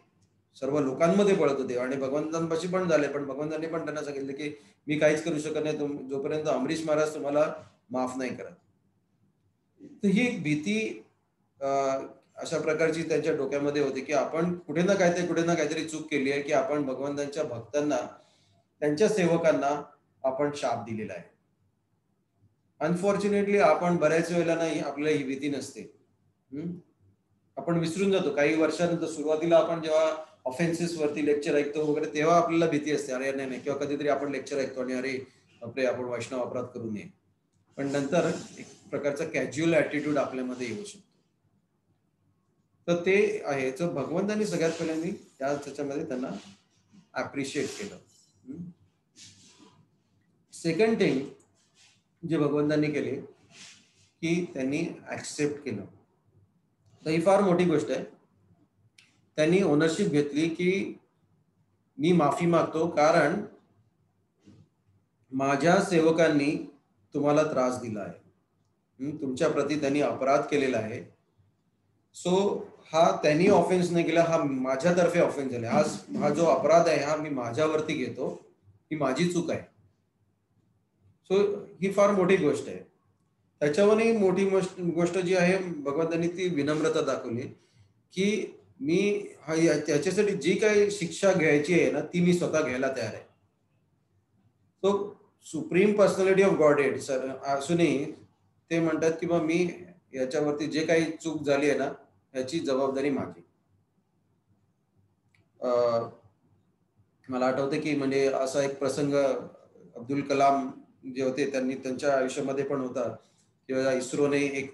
सर्व लोकांमध्ये पळत होते आणि भगवंतांपाशी पण झाले, पण भगवंतांनी पण त्यांना सांगितलं की मी काहीच करू शकत नाही जोपर्यंत अमरीश महाराज तुम्हाला माफ नाही करत. तर ही एक भीती अशा प्रकारची त्यांच्या डोक्यामध्ये होती की आपण कुठे ना काहीतरी चूक केली आहे की आपण भगवंतांच्या भक्तांना, त्यांच्या सेवकांना आपण शाप दिलेला आहे. अनफॉर्च्युनेटली आपण बऱ्याच वेळेला नाही, आपल्याला ही भीती नसते. आपण विसरून जातो काही वर्षानंतर. सुरुवातीला आपण जेव्हा ऑफेन्सेस वरती लेक्चर ऐकतो वगैरे तेव्हा आपल्याला भीती असते, अरे नाही नाही, किंवा कधीतरी आपण लेक्चर ऐकतो आणि अरे आपले आपण वैष्णव अपराध करू नये, पण नंतर एक प्रकारचा कॅज्युअल ऍटिट्यूड आपल्यामध्ये येऊ शकतो. तर ते आहे, तर भगवंतांनी सगळ्यात पहिल्यांदा त्याच्यामध्ये त्यांना अप्रिशिएट केलं. सेकंड थिंग जे भगवंतांनी केले की त्यांनी ऍक्सेप्ट केलं. तर ही फार मोठी गोष्ट आहे. त्यांनी ओनरशिप घेतली की मी माफी मागतो, कारण माझ्या सेवकांनी तुम्हाला त्रास दिला आहे, तुमच्या प्रती त्यांनी अपराध केलेला आहे. सो हा त्यांनी ऑफेन्स नाही केला, हा माझ्यातर्फे ऑफेन्स झाला. हा जो अपराध आहे हा मी माझ्यावरती घेतो, ही माझी चूक आहे. सो ही फार मोठी गोष्ट आहे. त्याच्यावरही मोठी गोष्ट जी आहे, भगवंतांनी ती विनम्रता दाखवली की मी त्याच्यासाठी जी काही शिक्षा घ्यायची आहे ना, ती मी स्वतः घ्यायला तयार आहे. So supreme personality of God sir असूनही ते म्हणतात की बा मी याच्यावरती जे काही चूक झाली आहे ना, याची जबाबदारी माझी. मला आठवते की म्हणजे असा एक प्रसंग अब्दुल कलाम जे होते त्यांनी त्यांच्या आयुष्यामध्ये पण होता, किंवा इस्रोने एक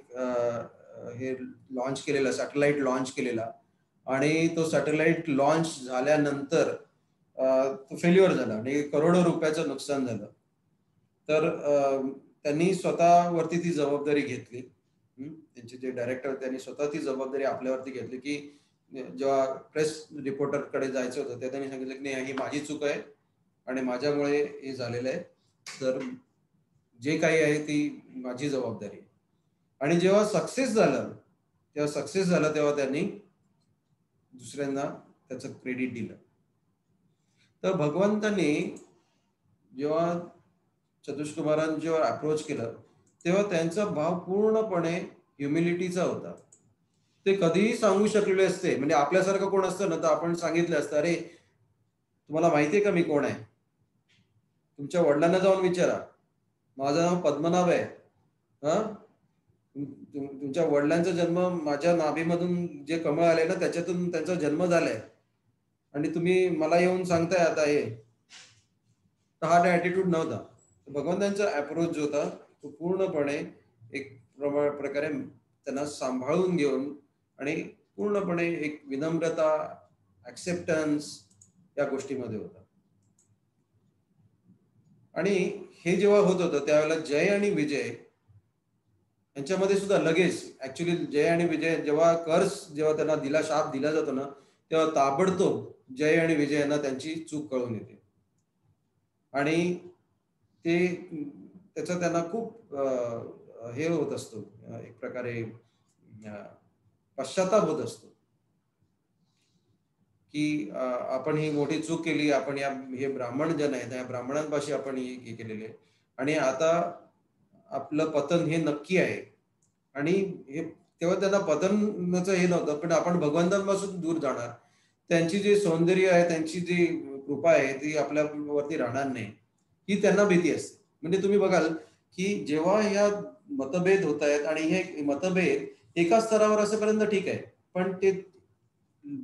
हे लॉन्च केलेला, सॅटेलाइट लॉन्च केलेला, आणि तो सॅटेलाइट लॉन्च झाल्यानंतर तो फेल्युअर झाला आणि करोडो रुपयाचं नुकसान झालं. तर त्यांनी स्वतःवरती ती जबाबदारी घेतली. त्यांचे जे डायरेक्टर त्यांनी स्वतः ती जबाबदारी आपल्यावरती घेतली की जेव्हा प्रेस रिपोर्टरकडे जायचं होतं तेव्हा त्यांनी सांगितलं की नाही, ही माझी चूक आहे आणि माझ्यामुळे हे झालेलं आहे, तर जे काही आहे ती माझी जबाबदारी. आणि जेव्हा सक्सेस झालं तेव्हा त्यांनी दुसऱ्यांना त्याचं क्रेडिट दिलं. तर भगवंतांनी जेव्हा चतुष्कुमारांनी जेव्हा अप्रोच केलं तेव्हा त्यांचा भाव पूर्णपणे ह्युमिलिटीचा होता. ते कधीही सांगू शकलेले असते, म्हणजे आपल्यासारखं कोण असतं ना तर आपण सांगितलं असतं, अरे तुम्हाला माहितीये का मी कोण आहे, तुमच्या वडिलांना जाऊन विचारा, माझं नाव पद्मनाभ आहे. हा तुमच्या वडिलांचा जन्म माझ्या नाभीमधून जे कमळ आले ना त्याच्यातून त्यांचा जन्म झालाय, आणि तुम्ही मला येऊन सांगताय आता हे. तर हा ऍटिट्यूड नव्हता. भगवंतांचा अप्रोच जो होता तो पूर्णपणे एक प्रकारे त्यांना सांभाळून घेऊन आणि पूर्णपणे एक विनम्रता, ऍक्सेप्टन्स या गोष्टीमध्ये होता. आणि हे जेव्हा होत होतं त्यावेळेला जय आणि विजय यांच्यामध्ये सुद्धा लगेच ऍक्च्युली जय आणि विजय जेव्हा त्यांना शाप दिला जातो ना, तेव्हा ताबडतोब जय आणि विजय यांना त्यांची चूक कळून येते आणि ते त्याचा त्यांना खूप हे होत असतो, एक प्रकारे पश्चाताप होत असतो की आपण ही मोठी चूक केली, आपण हे ब्राह्मण जन आहेत, या ब्राह्मणांपाशी आपण हे केलेले, आणि आता आपलं पतन हे नक्की आहे. आणि हे तेव्हा त्यांना पतनाचं हे नव्हतं, पण आपण भगवंतांपासून दूर जाणार, त्यांची जे सौंदर्य आहे, त्यांची जी कृपा आहे ती आपल्यावरती राहणार नाही, ही त्यांना भीती असते. म्हणजे तुम्ही बघाल की जेव्हा ह्या मतभेद होत आहेत आणि हे मतभेद एका स्तरावर असेपर्यंत ठीक आहे, पण ते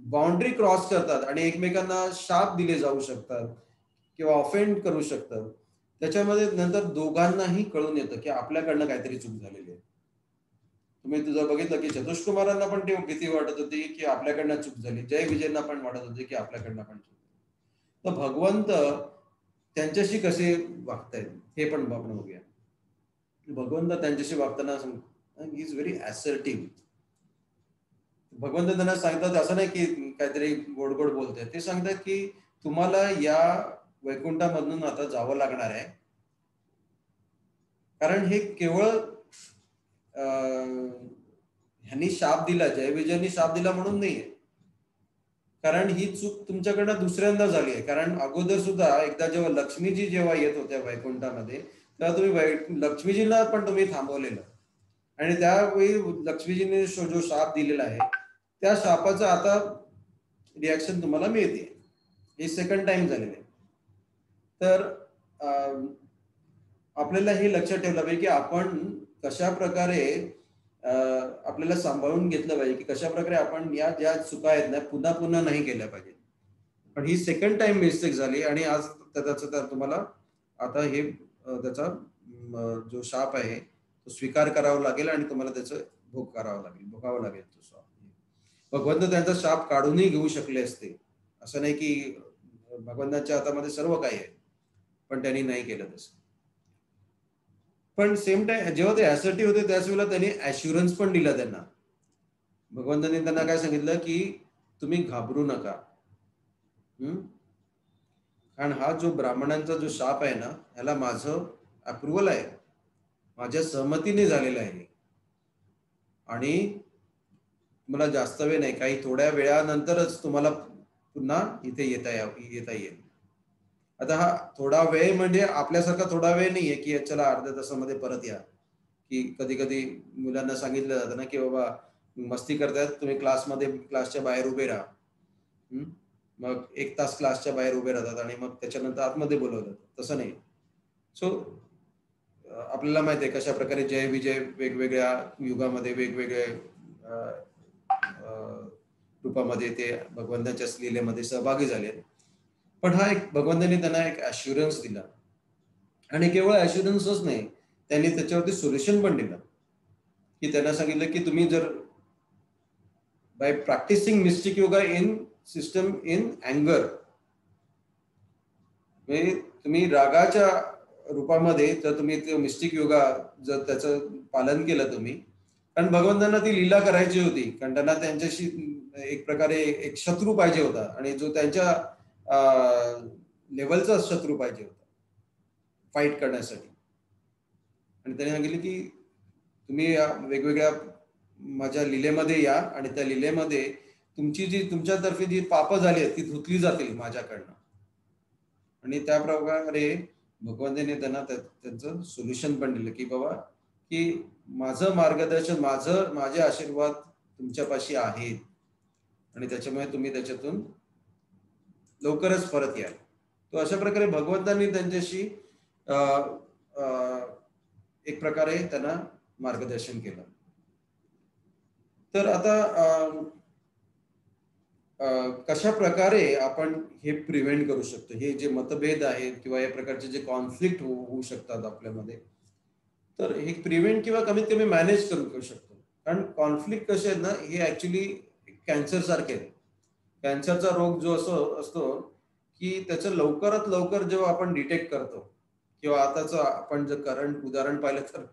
बाउंड्री क्रॉस करतात आणि एकमेकांना शाप दिले जाऊ शकतात किंवा ऑफेंड करू शकतात. त्याच्यामध्ये नंतर दोघांनाही कळून येतं की आपल्याकडनं काहीतरी चूक झालेली आहे. तुम्ही तुझं बघितलं की चतुष्कुमारांना पण ती भीती वाटत होती की आपल्याकडनं चूक झाली, जय विजयना पण वाटत होते की आपल्याकडनं पण चूक झाली. तर भगवंत त्यांच्याशी कसे वागतायत हे पण आपण बघूया. भगवंत त्यांच्याशी वागताना ही इज व्हेरी असर्टिव्ह. भगवंत त्यांना सांगतात असं नाही की काहीतरी गोड गोड बोलतात, ते सांगतात की तुम्हाला या वैकुंठामधून आता जावं लागणार आहे, कारण हे केवळ ह्यांनी शाप दिला, जयविजयनी शाप दिला म्हणून नाहीये, कारण ही चूक तुमच्याकडनं दुसऱ्यांदा झाली आहे. कारण अगोदर सुद्धा एकदा जेव्हा लक्ष्मीजी जेव्हा येत होत्या वैकुंठामध्ये तेव्हा तुम्ही लक्ष्मीजींना पण तुम्ही थांबवलेलं, आणि त्यावेळी लक्ष्मीजीने जो शाप दिलेला आहे त्या शापाचं आता रिॲक्शन तुम्हाला मिळते. हे सेकंड टाइम झालेलं आहे. तर आपल्याला हे लक्षात ठेवलं पाहिजे की आपण कशा प्रकारे आपल्याला सांभाळून घेतलं पाहिजे, की कशा प्रकारे आपण या ज्या चुका आहेत ना पुन्हा पुन्हा नाही केल्या पाहिजे. पण ही सेकंड टाइम मिस्टेक झाली आणि आज त्याचा तुम्हाला आता हे त्याचा जो शाप आहे तो स्वीकार करावा लागेल आणि तुम्हाला त्याचं भोगावं लागेल तो शाप. भगवंत त्यांचा शाप काढूनही घेऊ शकले असते, असं नाही की भगवंताच्या हातामध्ये सर्व काही आहे, पण त्यांनी नाही केलं तसं. पण सेम टाइम जेव्हा ते असर्टिव्ह होते त्याच वेळेला त्यांनी ॲश्युरन्स पण दिला त्यांना. भगवंतांनी त्यांना काय सांगितलं की तुम्ही घाबरू नका. कारण हा जो ब्राह्मणांचा जो शाप आहे ना, ह्याला माझं अप्रुव्हल आहे, माझ्या सहमतीने झालेलं आहे आणि तुम्हाला जास्त वेळ नाही, काही थोड्या वेळानंतरच तुम्हाला पुन्हा इथे येता येईल. आता हा थोडा वेळ म्हणजे आपल्यासारखा थोडा वेळ नाहीये की चला अर्ध्या तासामध्ये परत या. की कधी कधी मुलांना सांगितलं जातं ना की बाबा मस्ती करतायत, तुम्ही क्लासच्या बाहेर उभे राहा. मग 1 तास क्लासच्या बाहेर उभे राहतात आणि मग त्याच्यानंतर आतमध्ये बोलवलं. तसं नाही. सो आपल्याला माहिती आहे कशा प्रकारे जय विजय वेगवेगळ्या युगामध्ये वेगवेगळे रूपामध्ये ते भगवंताच्या लीलेमध्ये सहभागी झाले. पण हा एक भगवंतांनी त्यांना एक ॲश्युरन्स दिला आणि केवळ ॲश्युरन्सच नाही, त्यांनी त्याच्यावरती सोल्युशन पण दिलं की त्यांना सांगितलं की तुम्ही जर by practising mystic yoga in system in अँगर, म्हणजे तुम्ही रागाच्या रूपामध्ये जर तुम्ही ते मिस्टिक योगा जर त्याचं पालन केलं तुम्ही, कारण भगवंतांना ती लीला करायची होती, कारण त्यांना त्यांच्याशी एक प्रकारे एक शत्रू पाहिजे होता आणि जो त्यांच्या लेवलचा शत्रू पाहिजे होता फाईट करण्यासाठी. आणि त्याने सांगितले की तुम्ही वेगवेगळ्या माझ्या लीलेमध्ये या आणि त्या लीलेमध्ये तुमच्यातर्फे जी पाप झाली ती धुतली जातील माझ्याकडनं. आणि त्या प्रकारे भगवंतांनी त्यांना त्यांचं सोल्युशन पण दिलं की बाबा की माझं मार्गदर्शन, माझे आशीर्वाद तुमच्यापाशी आहेत आणि त्याच्यामुळे तुम्ही त्याच्यातून लवकरच परत याल. तो अशा प्रकारे भगवंतांनी त्यांच्याशी एक प्रकारे त्यांना मार्गदर्शन केलं. तर आता कशा प्रकारे आपण हे प्रिव्हेंट करू शकतो, हे जे मतभेद आहेत किंवा या प्रकारचे जे कॉन्फ्लिक्ट होऊ शकतात आपल्यामध्ये, तर हे प्रिव्हेंट किंवा कमीत कमी मॅनेज करू शकतो. कारण कॉन्फ्लिक्ट कसे आहेत ना, हे ऍक्च्युली कॅन्सर सारखे आहेत. कॅन्सरचा रोग जो असतो की त्याचं लवकरात लवकर जेव्हा आपण डिटेक्ट करतो, किंवा आताच आपण जर करंट उदाहरण पाहिलं तर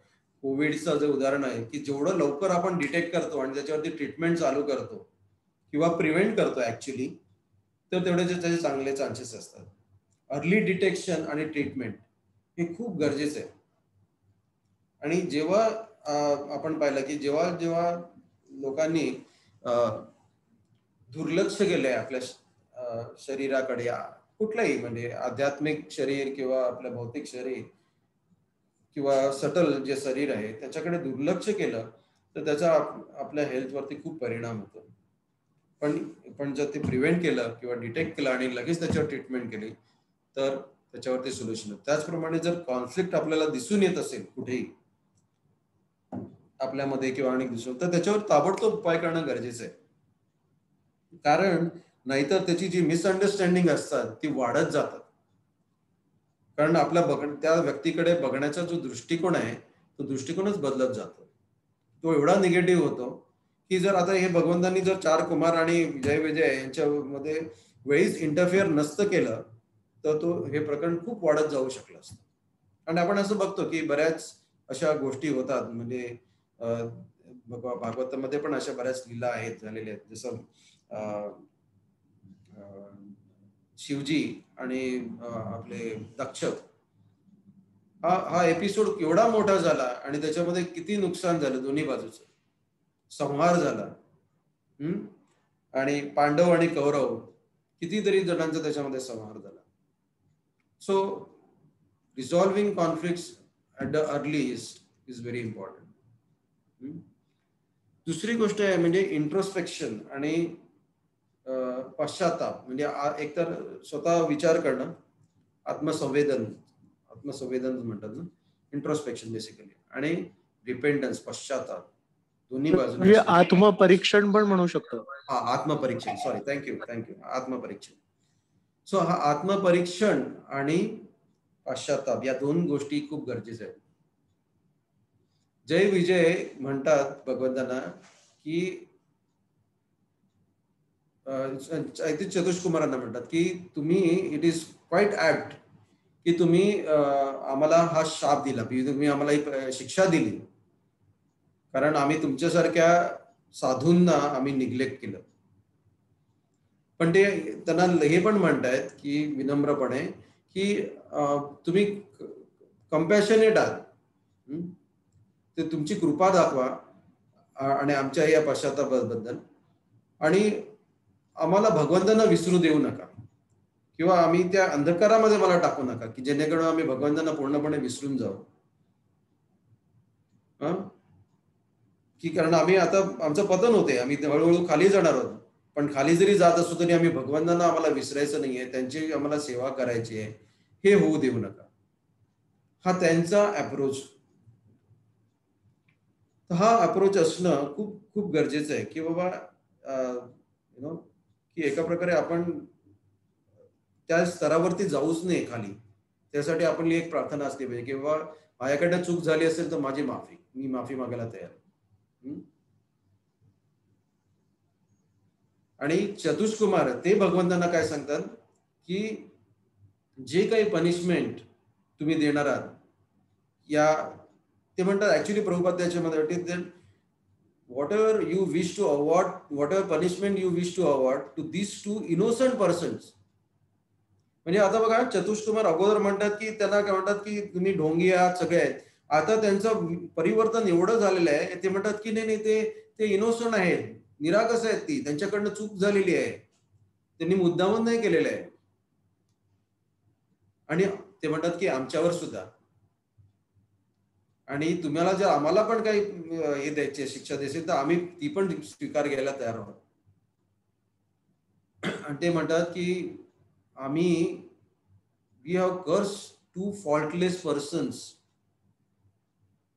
कोविडचं जे उदाहरण आहे की जेवढं लवकर आपण डिटेक्ट करतो आणि त्याच्यावरती ट्रीटमेंट चालू करतो किंवा प्रिव्हेंट करतो ऍक्च्युली, तर तेवढे त्याचे चांगले चान्सेस असतात. अर्ली डिटेक्शन आणि ट्रीटमेंट हे खूप गरजेचं आहे. आणि जेव्हा आपण पाहिलं की जेव्हा जेव्हा लोकांनी दुर्लक्ष केलंय आपल्या शरीराकडे, कुठलंही म्हणजे आध्यात्मिक शरीर किंवा आपलं भौतिक शरीर किंवा सटल जे शरीर आहे त्याच्याकडे दुर्लक्ष केलं तर त्याचा आपल्या हेल्थवरती खूप परिणाम होतो. पण जर ते प्रिव्हेंट केलं किंवा डिटेक्ट केलं आणि लगेच त्याच्यावर ट्रीटमेंट केली तर त्याच्यावरती सोल्युशन. त्याचप्रमाणे जर कॉन्फ्लिक्ट आपल्याला दिसून येत असेल कुठेही आपल्यामध्ये किंवा अनेक दिसून, तर त्याच्यावर ताबडतोब उपाय करणं गरजेचं आहे. कारण नाहीतर त्याची जी मिसअंडरस्टँडिंग असतात ती वाढत जातात. कारण त्या व्यक्तीकडे बघण्याचा जो दृष्टिकोन आहे तो दृष्टिकोनच बदलत जातो. तो एवढा निगेटिव्ह होतो की जर आता हे भगवंतांनी जर 4 कुमार आणि जय विजय यांच्यामध्ये वेळीच इंटरफिअर नसतं केलं तर तो हे प्रकरण खूप वाढत जाऊ शकलं असतं. आणि आपण असं बघतो की बऱ्याच अशा गोष्टी होतात. म्हणजे भागवतामध्ये पण अशा बऱ्याच लीला आहेत झालेल्या आहेत. जसं शिवजी आणि आपले दक्ष, हा एपिसोड एवढा मोठा झाला आणि त्याच्यामध्ये किती नुकसान झालं, दोन्ही बाजूचं संहार झाला. आणि पांडव आणि कौरव कितीतरी जणांचा त्याच्यामध्ये संहार झाला. So resolving conflicts at the earliest is very important. दुसरी गोष्ट आहे म्हणजे इंट्रोस्पेक्शन आणि पश्चाताप, म्हणजे एकतर स्वतः विचार करणं, आत्मसंवेदन म्हणतात ना, इंट्रोस्पेक्शन बेसिकली, आणि रिपेंटन्स, पश्चाताप, दोन्ही बाजूने म्हणजे आत्मपरीक्षण पण म्हणू शकतो. हा, आत्मपरीक्षण, सॉरी, थँक्यू, आत्मपरीक्षण. सो हा आत्मपरीक्षण आणि पश्चाताप या दोन गोष्टी खूप गरजेच्या आहेत. जय विजय म्हणतात भगवंतांना की चतुष्कुमारांना म्हणतात की तुम्ही, इट इज क्वाईट ऍप्ट की तुम्ही आम्हाला हा शाप दिला, तुम्ही आम्हाला एक शिक्षा दिली, कारण आम्ही तुमच्यासारख्या साधूंना आम्ही निग्लेक्ट केलं. पण ते त्यांना हे पण म्हणतायत की विनम्रपणे की तुम्ही कम्पॅशनेट आहात, ते तुमची कृपा दाखवा आणि आमच्या या पश्चातापाबद्दल, आणि आम्हाला भगवंतांना विसरू देऊ नका किंवा आम्ही त्या अंधकारामध्ये मला टाकू नका की जेणेकरून आम्ही भगवंतांना पूर्णपणे विसरून जाऊ. की कारण आम्ही आता आमचं पतन होते, आम्ही हळूहळू खाली जाणार आहोत, पण खाली जरी जात असू तरी आम्ही भगवंतांना आम्हाला विसरायचं नाहीये, त्यांची आम्हाला सेवा करायची आहे, हे होऊ देऊ नका. हा त्यांचा अप्रोच. हा अप्रोच असणं खूप खूप गरजेचं आहे की बाबा यु नो की एका प्रकारे आपण त्या स्तरावरती जाऊच नये खाली. त्यासाठी आपली एक प्रार्थना असली पाहिजे की बाबा माझ्याकडनं चूक झाली असेल तर माझी माफी, मी माफी मागायला तयार. आणि चतुष्कुमार ते भगवंतांना काय सांगतात की जे काही पनिशमेंट तुम्ही देणार आहात, या ते म्हणतात ऍक्च्युली प्रभुपाद त्याच्यामध्ये whatever you wish to award, whatever punishment you wish to award to these two innocent persons. म्हणजे आता बघा चतुष्कुमार अगोदर म्हणतात की त्यांना काय म्हणतात की तुम्ही ढोंगी आहात सगळे आहेत. आता त्यांचं परिवर्तन एवढं झालेलं आहे, ते म्हणतात की नाही नाही ते इनोसंट आहेत, निरागस आहेत, ती त्यांच्याकडनं चूक झालेली आहे, त्यांनी मुद्दामून नाही केलेलं आहे. आणि ते म्हणतात की आमच्यावर सुद्धा, आणि तुम्हाला जर आम्हाला पण काही हे द्यायची शिक्षा द्यायची तर आम्ही ती पण स्वीकार घ्यायला तयार आहोत. आणि ते म्हणतात की आम्ही वी हॅव कर्स टू फॉल्टलेस पर्सन्स,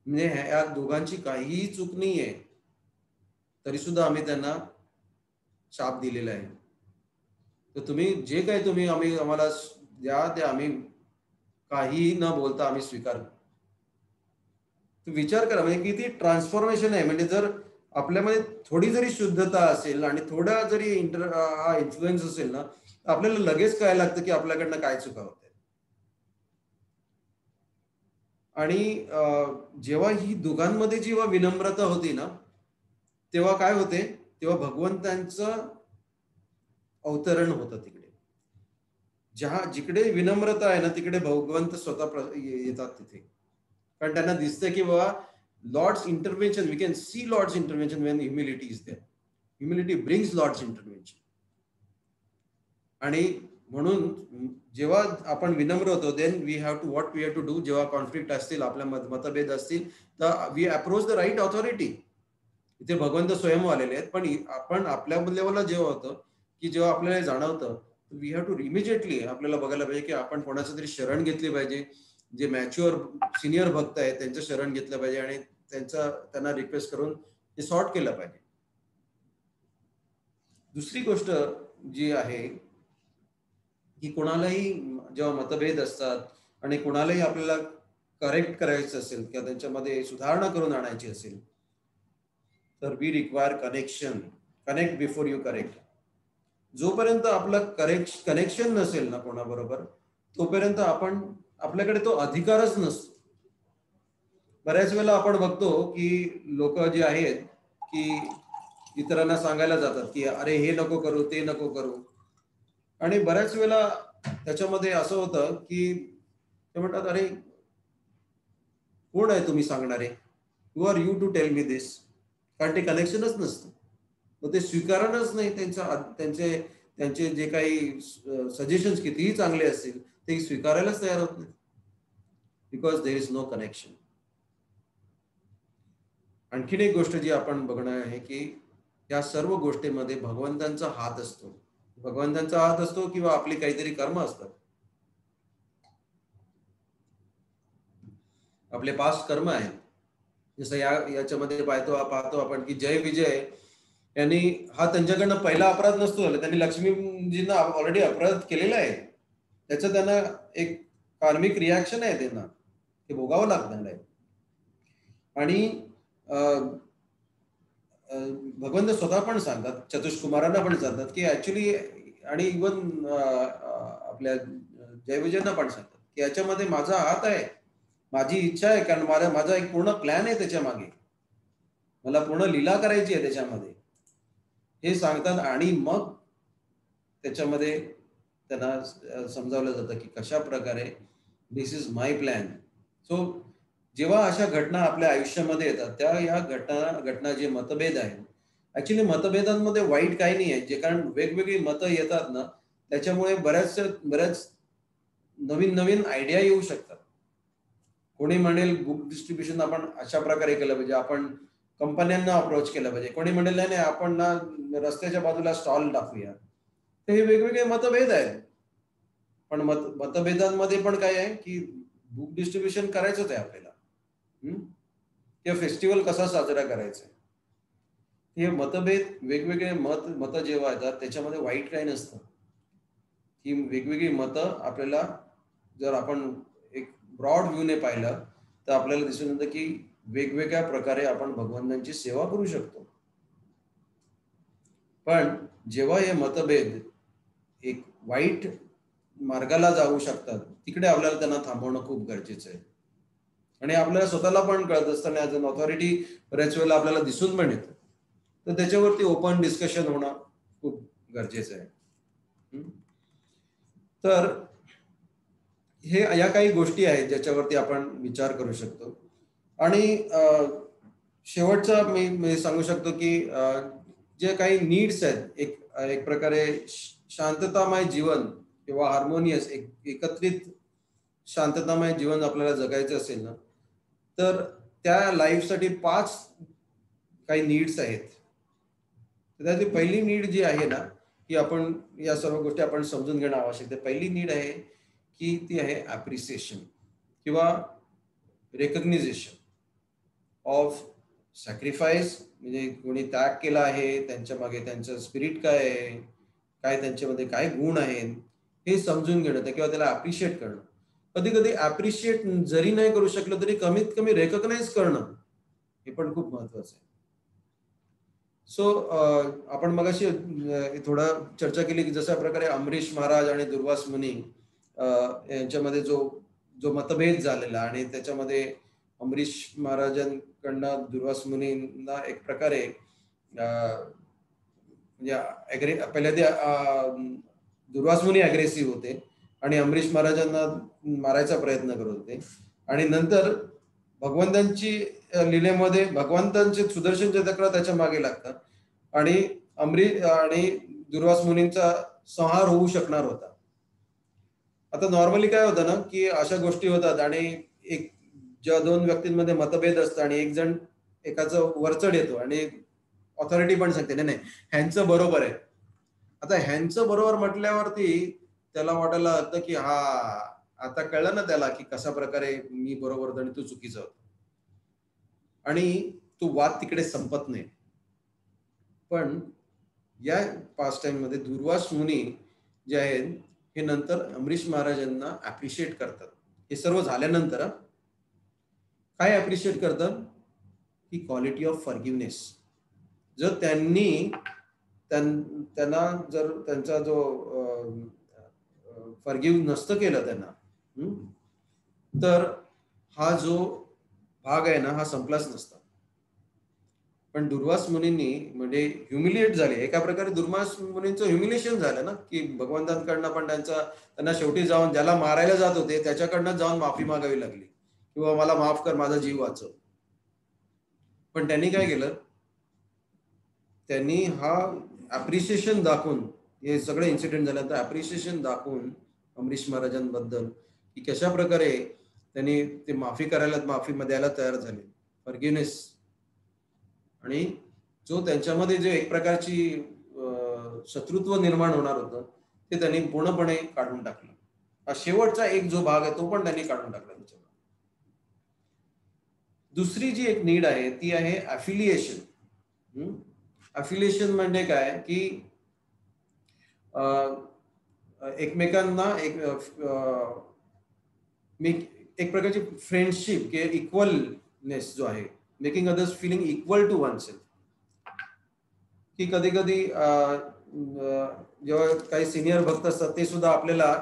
म्हणजे या दोघांची काहीही चूक नाही आहे तरी सुद्धा आम्ही त्यांना शाप दिलेला आहे. तर तुम्ही जे काही तुम्ही आम्हाला द्या ते आम्ही काहीही न बोलता आम्ही स्वीकार. विचार करा म्हणजे किती ट्रान्सफॉर्मेशन आहे. म्हणजे जर आपल्यामध्ये थोडी जरी शुद्धता असेल आणि थोडा जरी इन्फ्लुएन्स असेल ना, आपल्याला लगेच कळायला लागतं की आपल्याकडनं काय चुका होते. आणि जेव्हा ही दोघांमध्ये जेव्हा विनम्रता होती ना, तेव्हा काय होते, तेव्हा भगवंतांचं अवतरण होतं तिकडे. जिकडे विनम्रता आहे ना तिकडे भगवंत स्वतः येतात तिथे, कारण त्यांना दिसतं की बाबा Lord's intervention, we can see Lord's intervention when humility is there. Humility brings Lord's intervention. आणि म्हणून जेव्हा आपण विनम्र होतो then we have to do. जेव्हा कॉन्फ्लिक्ट असतील, आपल्या मतभेद असतील, तर we approach the right authority. इथे भगवंत स्वयं आलेले आहेत, पण आपण आपल्या लेवलला जेव्हा होतं की जेव्हा आपल्याला जाणवतं वी हॅव टू इमिजिएटली आपल्याला बघायला पाहिजे की आपण कोणाचं तरी शरण घेतली पाहिजे, जे मॅच्युअर सिनियर भक्त आहेत त्यांचं शरण घेतलं पाहिजे आणि त्यांना रिक्वेस्ट करून ते सॉर्ट केलं पाहिजे. दुसरी गोष्ट जी आहे की कोणालाही जेव्हा मतभेद असतात आणि कोणालाही आपल्याला करेक्ट करायचं असेल किंवा त्यांच्यामध्ये सुधारणा करून आणायची असेल तर we require connect before you correct. जोपर्यंत आपलं कनेक्शन नसेल ना कोणाबरोबर, तोपर्यंत आपल्याकडे तो अधिकारच नसतो. बऱ्याच वेळेला आपण बघतो की लोक जे आहेत की इतरांना सांगायला जातात की अरे हे नको करू, ते नको करू, आणि बऱ्याच वेळेला त्याच्यामध्ये असं होतं की ते म्हणतात अरे कोण आहे तुम्ही सांगणारे, who are you to tell me this, कारण ते कनेक्शनच नसतं. मग ते स्वीकारणच नाही, त्यांचे जे काही सजेशन्स कितीही चांगले असतील ते स्वीकारायलाच तयार होत नाही, because there is no connection. आणखीन एक गोष्ट जी आपण बघणं आहे की या सर्व गोष्टीमध्ये भगवंतांचा हात असतो. भगवंतांचा हात असतो किंवा आपली काहीतरी कर्म असतात, आपले पास्ट कर्म आहेत. जसं याच्यामध्ये पाहतो आपण की जय विजय यांनी हा त्यांच्याकडनं पहिला अपराध नसतो झाला, त्यांनी लक्ष्मीजींना ऑलरेडी अपराध केलेला आहे, त्याचं त्यांना एक कार्मिक रिॲक्शन आहे, त्यांना ते भोगावं लागणार आहे. आणि भगवंत स्वतः पण सांगतात, चतुष्कुमारांना पण सांगतात की ऍक्च्युली, आणि इवन आपल्या जय विजयांना पण सांगतात की याच्यामध्ये माझा हात आहे, माझी इच्छा आहे, कारण माझा एक पूर्ण प्लॅन आहे त्याच्या मागे, मला पूर्ण लीला करायची आहे त्याच्यामध्ये, हे सांगतात. आणि मग त्याच्यामध्ये त्यांना समजावलं जातं की कशा प्रकारे दिस इज माय प्लॅन. सो जेव्हा अशा घटना आपल्या आयुष्यामध्ये येतात, त्या या घटना जे मतभेद आहेत, ऍक्च्युली मतभेदांमध्ये वाईट काही नाही आहे, जे कारण वेगवेगळी मतं येतात ना, त्याच्यामुळे बऱ्याच नवीन नवीन आयडिया येऊ शकतात. कोणी म्हणेल बुक डिस्ट्रीब्युशन आपण अशा प्रकारे केलं पाहिजे, आपण कंपन्यांना अप्रोच केलं पाहिजे, कोणी म्हणेल नाही आपण ना रस्त्याच्या बाजूला स्टॉल टाकूया. तर हे वेगवेगळे मतभेद आहेत. पण मतभेदांमध्ये पण काय आहे की बुक डिस्ट्रीब्युशन करायचंच आहे आपल्याला, किंवा फेस्टिवल कसा साजरा करायचा. हे मतभेद, वेगवेगळे मत जेव्हा येतात त्याच्यामध्ये वाईट काही नसतं. ही वेगवेगळी मतं आपल्याला, जर आपण एक ब्रॉड व्ह्यूने पाहिलं तर आपल्याला दिसून येतं की वेगवेगळ्या प्रकारे आपण भगवंतांची सेवा करू शकतो. पण जेव्हा हे मतभेद एक वाईट मार्गाला जाऊ शकतात, तिकडे आपल्याला त्यांना थांबवणं खूप गरजेचं आहे. आणि आपल्याला स्वतःला पण कळत असतं, ॲज अन ऑथॉरिटी बऱ्याच वेळेला आपल्याला दिसून पण येतं. तर त्याच्यावरती ओपन डिस्कशन होणं खूप गरजेचं आहे. तर हे या काही गोष्टी आहेत ज्याच्यावरती आपण विचार करू शकतो. आणि शेवटचा मी सांगू शकतो की जे काही नीड्स आहेत, एक प्रकारे शांततामय जीवन किंवा हार्मोनियस एकत्रित शांततामय जीवन आपल्याला जगायचं असेल ना, तर त्या लाईफसाठी 5 काही नीड्स आहेत. त्याची पहिली नीड जी आहे ना, की आपण या सर्व गोष्टी आपण समजून घेणं आवश्यक आहे. पहिली नीड आहे की ती आहे ॲप्रिसिएशन किंवा रेकग्निझेशन ऑफ सॅक्रिफाईस. म्हणजे कोणी त्याग केला आहे, त्यांच्या मागे त्यांचं स्पिरिट काय आहे, काय त्यांच्यामध्ये काय गुण आहेत, हे समजून घेणं किंवा त्याला अप्रिशिएट करणं. कधी कधी अप्रिशिएट जरी नाही करू शकलं तरी कमीत कमी रेकग्नाइज करणं हे पण खूप महत्वाचं आहे. सो आपण मगाशी थोडं चर्चा केली की जशा प्रकारे अमरीश महाराज आणि दुर्वास मुनी यांच्यामध्ये जो मतभेद झालेला, आणि त्याच्यामध्ये अमरीश महाराजांकडनं दुर्वास मुनींना एक प्रकारे म्हणजे पहिल्या ते दुर्वास मुनी अग्रेसिव्ह होते आणि अमरीश महाराजांना मारायचा प्रयत्न करत होते. आणि नंतर भगवंतांची लीलेमध्ये भगवंतांचे सुदर्शन चक्र त्याच्या मागे लागतात आणि आणि दुर्वास मुनींचा संहार होऊ शकणार होता. आता नॉर्मली काय होतं ना की अशा गोष्टी होतात आणि एक ज्या 2 व्यक्तींमध्ये मतभेद असतात आणि एक जण एकाचं वरचढ येतो आणि ऑथॉरिटी पण सांगते नाही ह्यांचं बरोबर आहे. आता ह्यांचं बरोबर म्हटल्यावरती त्याला वाटायला लागतं की हा आता कळलं ना त्याला की कशा प्रकारे मी बरोबर होतो आणि तू चुकीचं होतं, आणि तो वाद तिकडे संपत नाही. पण या पास्ट टाइम मध्ये दुर्वास मुनी जे आहेत हे नंतर अमरीश महाराजांना अप्रिशिएट करतात. हे सर्व झाल्यानंतर काय अप्रिशिएट करतात की क्वालिटी ऑफ फॉरगिव्हनेस. जर त्यांना जर त्यांचा जो फॉरगिव्ह नसतं केलं त्यांना, तर हा जो भाग आहे ना हा संपलाच नसता. पण दुर्वास मुनींनी म्हणजे ह्युमिलिएट झाले एका प्रकारे. दुर्वास मुनींचं ह्युमिलेशन झालं ना की भगवंतांकडनं पण त्यांना शेवटी जाऊन ज्याला मारायला जात होते त्याच्याकडनं जाऊन माफी मागावी लागली किंवा मला माफ कर, माझा जीव वाचव. पण त्यांनी काय केलं, त्यांनी हा अप्रिशिएशन दाखवून, हे सगळे इन्सिडेंट झाल्यानंतर अप्रिशिएशन दाखवून अमरीश महाराजांबद्दल की कशा प्रकारे त्यांनी ते माफी द्यायला तयार झाले, फॉरगिव्हनेस. आणि जो त्यांच्यामध्ये जे एक प्रकारची शत्रुत्व निर्माण होणार होतं ते त्यांनी पूर्णपणे काढून टाकलं. हा शेवटचा एक जो भाग आहे तो पण त्यांनी काढून टाकला त्याच्यामध्ये. दुसरी जी एक नीड आहे ती आहे अफिलिएशन. अफिलिएशन म्हणजे काय की एकमेकांना एक प्रकारची फ्रेंडशिप किंवा इक्वलनेस जो आहे, making others feeling equal to oneself. की कधी कधी जेव्हा काही सिनियर भक्त असतात ते सुद्धा आपल्याला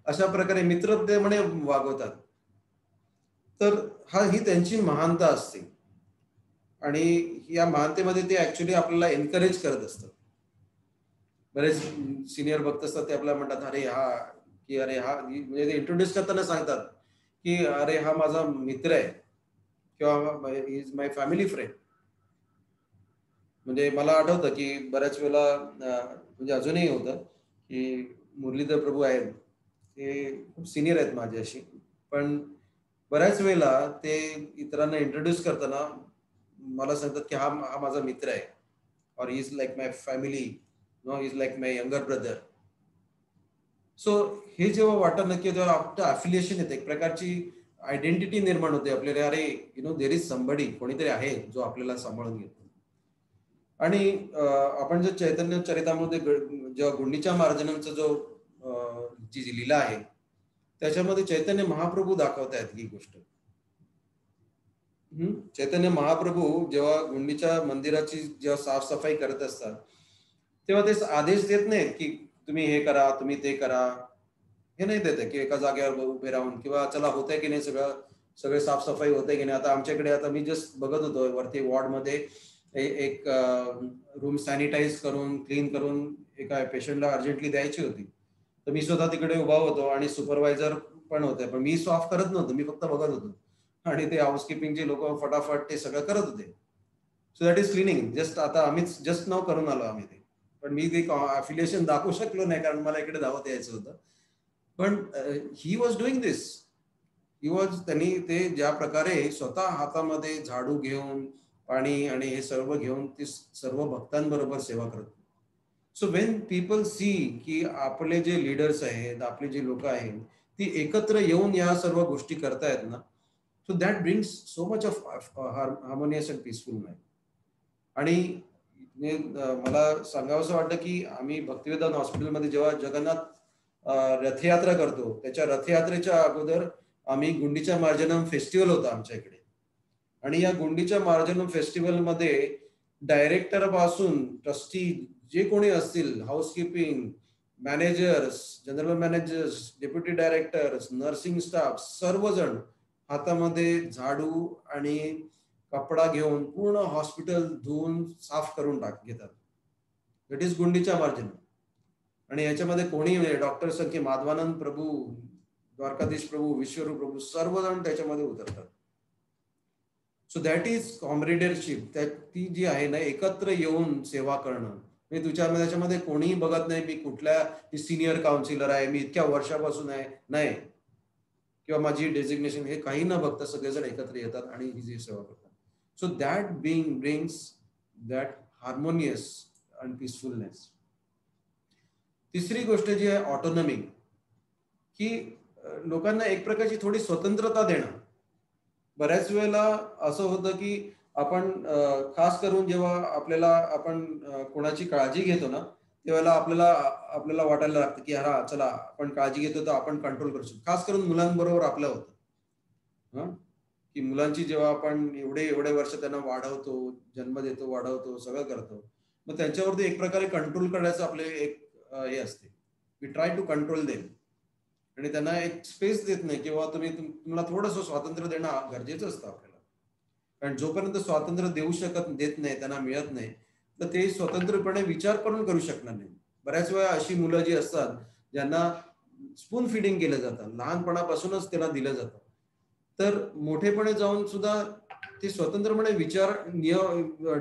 अशा प्रकारे मित्रतेपणे वागवतात. तर ही त्यांची महानता असते आणि या महानतेमध्ये ते ऍक्च्युली आपल्याला एनकरेज करत असतात. बरेच सिनियर भक्त असतात ते आपल्याला म्हणतात अरे हा म्हणजे ते इंट्रोड्यूस करताना सांगतात की अरे हा माझा मित्र आहे किंवा इज माय फॅमिली फ्रेंड. म्हणजे मला आठवतं की बऱ्याच वेळेला म्हणजे अजूनही होतं की मुरलीधर प्रभू आहेत, ते खूप सिनियर आहेत माझ्याशी, पण बऱ्याच वेळेला ते इतरांना इंट्रोड्यूस करताना मला सांगतात की हा माझा मित्र आहे, और he is like my family, no he is like my younger brother. So हे जेव्हा वाटत नक्की तेव्हा आपलं अफिलिएशन येते, एक प्रकारची आयडेंटिटी निर्माण होते आपल्याला. अरे देर इज समबडी, कोणीतरी आहे जो आपल्याला सांभाळून घेतो. आणि आपण जर चैतन्य चरितामध्ये जेव्हा गुंडीच्या मार्जनांचा जी लीला आहे त्याच्यामध्ये चैतन्य महाप्रभू दाखवतायत ही गोष्ट. चैतन्य महाप्रभू जेव्हा गुंडीच्या मंदिराची जेव्हा साफसफाई करत असतात तेव्हा ते आदेश देत नाहीत की तुम्ही हे करा, तुम्ही ते करा. हे नाही देते की एका जागेवर उभे राहून किंवा चला होतंय की नाही सगळे साफसफाई होते की नाही. आता आमच्याकडे आता मी जस्ट बघत होतो वरती वॉर्डमध्ये एक रूम सॅनिटाईज करून क्लीन करून एका पेशंटला अर्जंटली द्यायची होती. तर मी स्वतः तिकडे उभा होतो आणि सुपरवायझर पण होते, पण मी साफ करत नव्हतो, मी फक्त बघत होतो आणि ते हाऊसकीपिंगचे लोक फटाफट ते सगळं करत होते. So that is cleaning. Just आता आम्हीच जस्ट नाव करून आलो आम्ही ते, पण मी ते अफिलिएशन दाखवू शकलो नाही कारण मला इकडे धावत यायचं होतं. पण ही वॉज डुईंग दिस. त्यांनी ते ज्या प्रकारे स्वतः हातामध्ये झाडू घेऊन पाणी आणि हे सर्व घेऊन ते सर्व भक्तांबरोबर सेवा करत. सो वेन पीपल सी की आपले जे लीडर्स आहेत, आपले जे लोक आहेत ती एकत्र येऊन या सर्व गोष्टी करतायत ना, so that brings so much of harmonious and peaceful mind. आणि मला सांगावंसं वाटतं की आम्ही भक्तिवेदांत हॉस्पिटलमध्ये जेव्हा जगन्नाथ रथयात्रा करतो, त्याच्या रथयात्रेच्या अगोदर आम्ही गुंडीच्या मार्जनम फेस्टिवल होता आमच्या इकडे. आणि या गुंडीच्या मार्जनम फेस्टिवलमध्ये डायरेक्टर पासून ट्रस्टी जे कोणी असतील, housekeeping managers, general managers, deputy directors, nursing staff, सर्वजण हातामध्ये झाडू आणि कपडा घेऊन पूर्ण हॉस्पिटल धुवून साफ करून घेतात. दॅट इज गुंडीच्या मार्जन. आणि याच्यामध्ये कोणी डॉक्टर संख्ये माधवानंद प्रभू, द्वारकाधीश प्रभू, विश्वरूप प्रभू सर्वजण त्याच्यामध्ये उतरतात. So that is comradeship. ती जी आहे ना, एकत्र येऊन सेवा करणं. मी त्याच्यामध्ये कोणीही बघत नाही मी कुठल्या सिनियर काउन्सिलर आहे, मी इतक्या वर्षापासून आहे, नाही, किंवा माझी डेझिग्नेशन, हे काही न बघता सगळेजण एकत्र येतात आणि ही जी सेवा करतात. So that brings that harmonious and peacefulness. तिसरी गोष्ट जी आहे ऑटोनॉमी, की लोकांना एक प्रकारची थोडी स्वतंत्रता देणं. बऱ्याच वेळेला असं होतं की आपण खास करून जेव्हा आपण कोणाची काळजी घेतो ना, तेव्हा आपल्याला वाटायला लागतं की हा चला आपण काळजी घेतो तर आपण कंट्रोल करू शकतो. खास करून मुलांबरोबर आपलं होतं की मुलांची जेव्हा आपण एवढे वर्ष त्यांना वाढवतो, जन्म देतो, वाढवतो, सगळं करतो, मग त्यांच्यावरती एक प्रकारे कंट्रोल करण्याचं आपले एक हे असते. We try to control them आणि त्यांना एक स्पेस देत नाही किंवा तुम्हाला थोडंसं स्वातंत्र्य देणं गरजेचं असतं आपल्याला. कारण जोपर्यंत स्वातंत्र्य देत नाही, त्यांना मिळत नाही, तर ते स्वतंत्रपणे विचार करून करू शकणार नाही. बऱ्याच वेळा अशी मुलं जी असतात ज्यांना स्पून फिडिंग केलं जातं, लहानपणापासूनच त्यांना दिलं जातं, तर मोठेपणे जाऊन सुद्धा ते स्वतंत्रपणे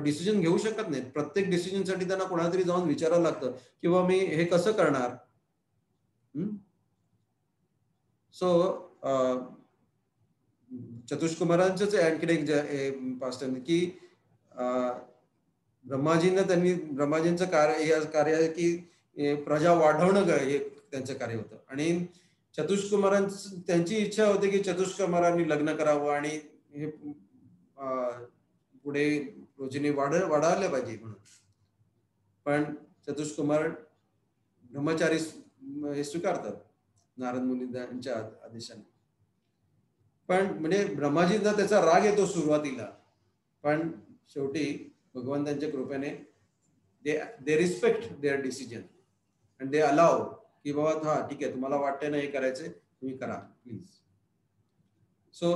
डिसिजन घेऊ शकत नाहीत. प्रत्येक डिसिजनसाठी त्यांना कोणाला तरी जाऊन विचारावं लागतं किंवा मी हे कसं करणार. सो चतुष्कुमारांचंच आणखीन एक पास्टर की ब्रह्माजींचं कार्य आहे की प्रजा वाढवणं हे त्यांचं कार्य होतं. आणि त्यांची इच्छा होती की चतुष्कुमारांनी लग्न करावं आणि हे पुढे रोजीने वाढायला पाहिजे म्हणून. पण चतुष्कुमार ब्रह्मचारी हे स्वीकारतात नारद मुनींच्या आदेशाने. पण म्हणजे ब्रह्माजींना त्याचा राग येतो सुरुवातीला, पण शेवटी भगवंतांच्या कृपेने they respect their decision and they allow की बाबा हा ठीक आहे, तुम्हाला वाटतंय ना हे करायचंय, तुम्ही करा प्लीज. सो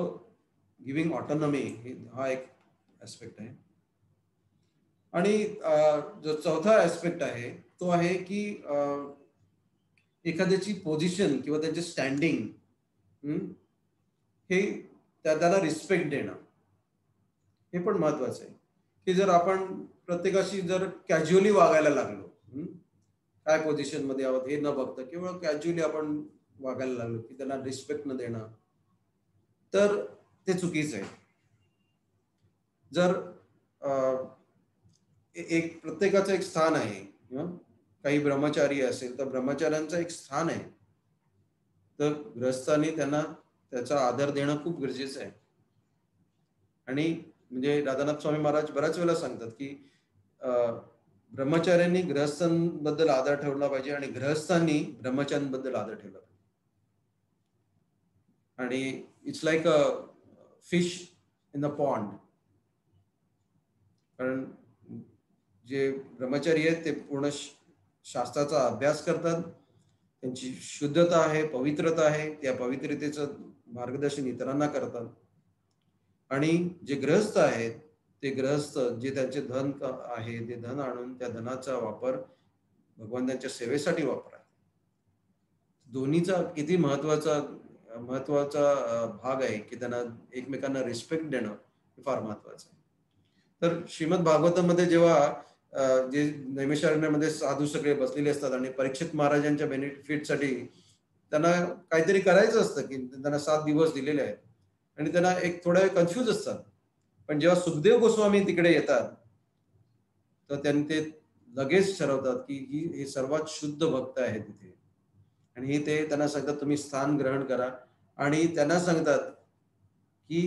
गिव्हिंग ऑटोनॉमी हा एक ऍस्पेक्ट आहे. आणि जो चौथा ऍस्पेक्ट आहे तो आहे की एखाद्याची पोझिशन किंवा त्यांचे स्टँडिंग हे त्याला रिस्पेक्ट देणं हे पण महत्वाचं आहे. की जर आपण प्रत्येकाशी जर कॅज्युअली वागायला लागलो, काय पोझिशन मध्ये आहोत हे न बघता केवळ कॅज्युअली आपण वागायला लागलो की त्यांना रिस्पेक्ट न देणं, तर ते चुकीचं आहे. जर एक प्रत्येकाचं एक स्थान आहे, काही ब्रह्मचारी असेल तर ब्रह्मचार्यांचं एक स्थान आहे, तर गृहस्थांनी त्यांना त्याचा आदर देणं खूप गरजेचं आहे. आणि म्हणजे राधानाथ स्वामी महाराज बऱ्याच वेळेला सांगतात की ब्रह्मचार्यांनी गृहस्थांबद्दल आदर ठेवला पाहिजे आणि गृहस्थांनी ब्रह्मचार्यांबद्दल आदर ठेवला पाहिजे. आणि it's like a fish in the pond. कारण जे ब्रह्मचारी आहेत ते पूर्ण शास्त्राचा अभ्यास करतात, त्यांची शुद्धता आहे, पवित्रता आहे, त्या पवित्रतेचं मार्गदर्शन इतरांना करतात. आणि जे गृहस्थ आहेत ते गृहस्थ जे त्यांचे धन आहे ते धन आणून त्या धनाचा वापर भगवंतांच्या सेवेसाठी वापरा. दोन्हीचा किती महत्वाचा भाग आहे की त्यांना एकमेकांना रिस्पेक्ट देणं हे फार महत्वाचं आहे. तर श्रीमद भागवतामध्ये जेव्हा जे नैमिषारण्यामध्ये साधू सगळे बसलेले असतात आणि परीक्षित महाराजांच्या बेनिफिटसाठी त्यांना काहीतरी करायचं असतं की त्यांना 7 दिवस दिलेले आहेत आणि त्यांना एक थोडा कन्फ्यूज असतात. पण जेव्हा सुखदेव गोस्वामी तिकडे येतात तर त्यांनी ते लगेच ठरवतात की हे सर्वात शुद्ध भक्त आहे तिथे, आणि ते त्यांना सांगतात तुम्ही स्थान ग्रहण करा, आणि त्यांना सांगतात की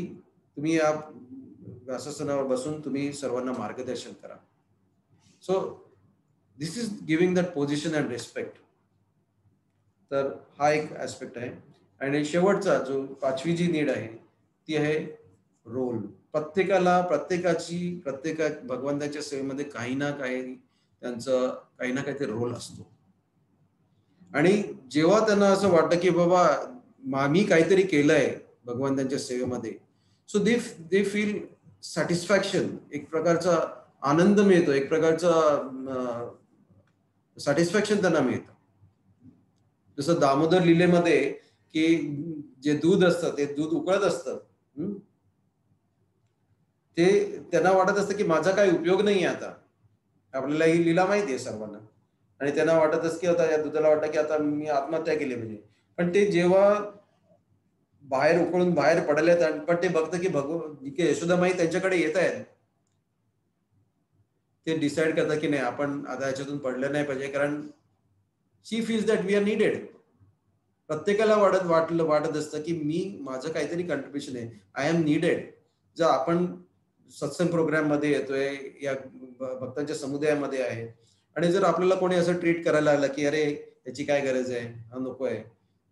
तुम्ही या व्यासस्थानावर बसून तुम्ही सर्वांना मार्गदर्शन करा. So this is giving that position and respect. तर हा एक ऍस्पेक्ट आहे. आणि शेवटचा जो 5वी जी नीड आहे ती आहे रोल. प्रत्येका भगवंताच्या सेवेमध्ये काही ना काही त्यांचं काही ना काहीतरी रोल असतो. आणि जेव्हा त्यांना असं वाटतं की बाबा मी काहीतरी केलंय भगवंतांच्या सेवेमध्ये, सो दे फील सॅटिस्फॅक्शन, एक प्रकारचा आनंद मिळतो, एक प्रकारचा सॅटिस्फॅक्शन त्यांना मिळतं. जसं दामोदर लीलेमध्ये की जे दूध असतं ते दूध उकळत असतं, ते त्यांना वाटत असतं की माझा काही उपयोग नाही आहे आता. आपल्याला ही लीला माहिती आहे सर्वांना, आणि त्यांना वाटतच की आता या दुधाला वाटतं की आता मी आत्महत्या केली म्हणजे. पण ते जेव्हा बाहेर उकळून बाहेर पडले पण ते बघतं की यशोदामाई त्यांच्याकडे येत आहेत, ते डिसाईड करतात की नाही आपण आता याच्यातून पडलं नाही पाहिजे, कारण she feels that we are needed. प्रत्येकाला वाटत असतं की माझं काहीतरी कंट्रीब्युशन आहे, आय एम नीडेड. जर आपण सत्संग प्रोग्राम मध्ये येतोय, या भक्तांच्या समुदायामध्ये आहे, आणि जर आपल्याला कोणी असं ट्रीट करायला लागलं की अरे याची काय गरज आहे, हा नको आहे,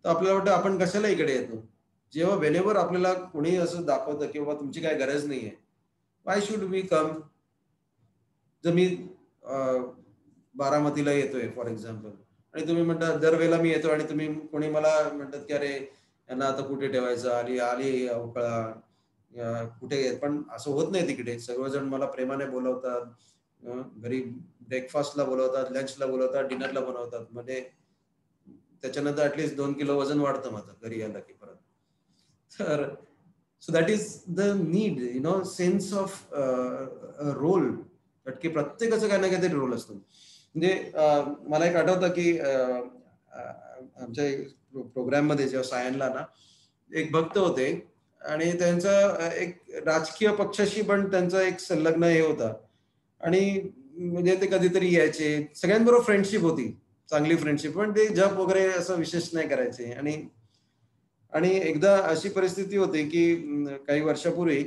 तर आपल्याला वाटतं आपण कशाला इकडे येतो. जेव्हा वेनेवर आपल्याला कोणी असं दाखवतं की बाबा तुमची काय गरज नाहीये, वाय शुड वी कम. जर मी बारामतीला येतोय फॉर एक्झाम्पल, आणि तुम्ही म्हणता दरवेळेला मी येतो आणि तुम्ही कोणी मला म्हणतात की अरे यांना आता कुठे ठेवायचं, आली अवकळा कुठे, पण असं होत नाही तिकडे. सर्वजण मला प्रेमाने बोलवतात, घरी ब्रेकफास्टला बोलवतात, लंचला बोलवतात, डिनरला बोलवतात. म्हणजे त्याच्यानंतर ऍटलीस्ट 2 किलो वजन वाढतं माझं घरी आलं की परत. तर so that is the need, sense of role, की प्रत्येकाचं काही ना काहीतरी रोल असतो. म्हणजे मला एक आठवतं की आमच्या प्रोग्राम मध्ये जेव्हा सायनला ना एक भक्त होते, आणि त्यांचा एक राजकीय पक्षाशी पण त्यांचा एक संलग्न हे होता, आणि म्हणजे ते कधीतरी यायचे, सगळ्यांबरोबर फ्रेंडशिप होती, चांगली फ्रेंडशिप, पण ते जप वगैरे असं विशेष नाही करायचे. आणि एकदा अशी परिस्थिती होती की काही वर्षापूर्वी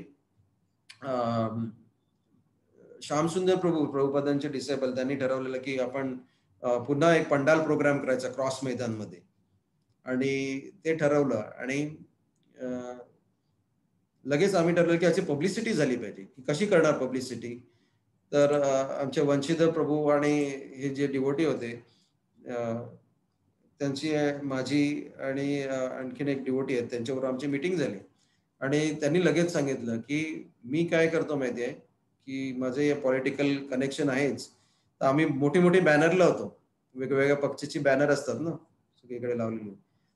श्यामसुंदर प्रभुपादांचे डिसेबल त्यांनी ठरवलेलं की आपण पुन्हा एक पंडाल प्रोग्राम करायचा क्रॉस मैदानमध्ये, आणि ते ठरवलं. आणि लगेच आम्ही ठरवलं की याची पब्लिसिटी झाली पाहिजे. की कशी करणार पब्लिसिटी. तर आमचे वंशीधर प्रभू आणि हे जे डिवोटी होते त्यांची माझी आणि आणखीन एक डिवोटी आहेत त्यांच्याबरोबर आमची मीटिंग झाली आणि त्यांनी लगेच सांगितलं की मी काय करतो माहिती आहे की माझे पॉलिटिकल कनेक्शन आहेच, तर आम्ही मोठी मोठी बॅनर लावतो, वेगवेगळ्या पक्षाची बॅनर असतात ना सगळीकडे लावलेली,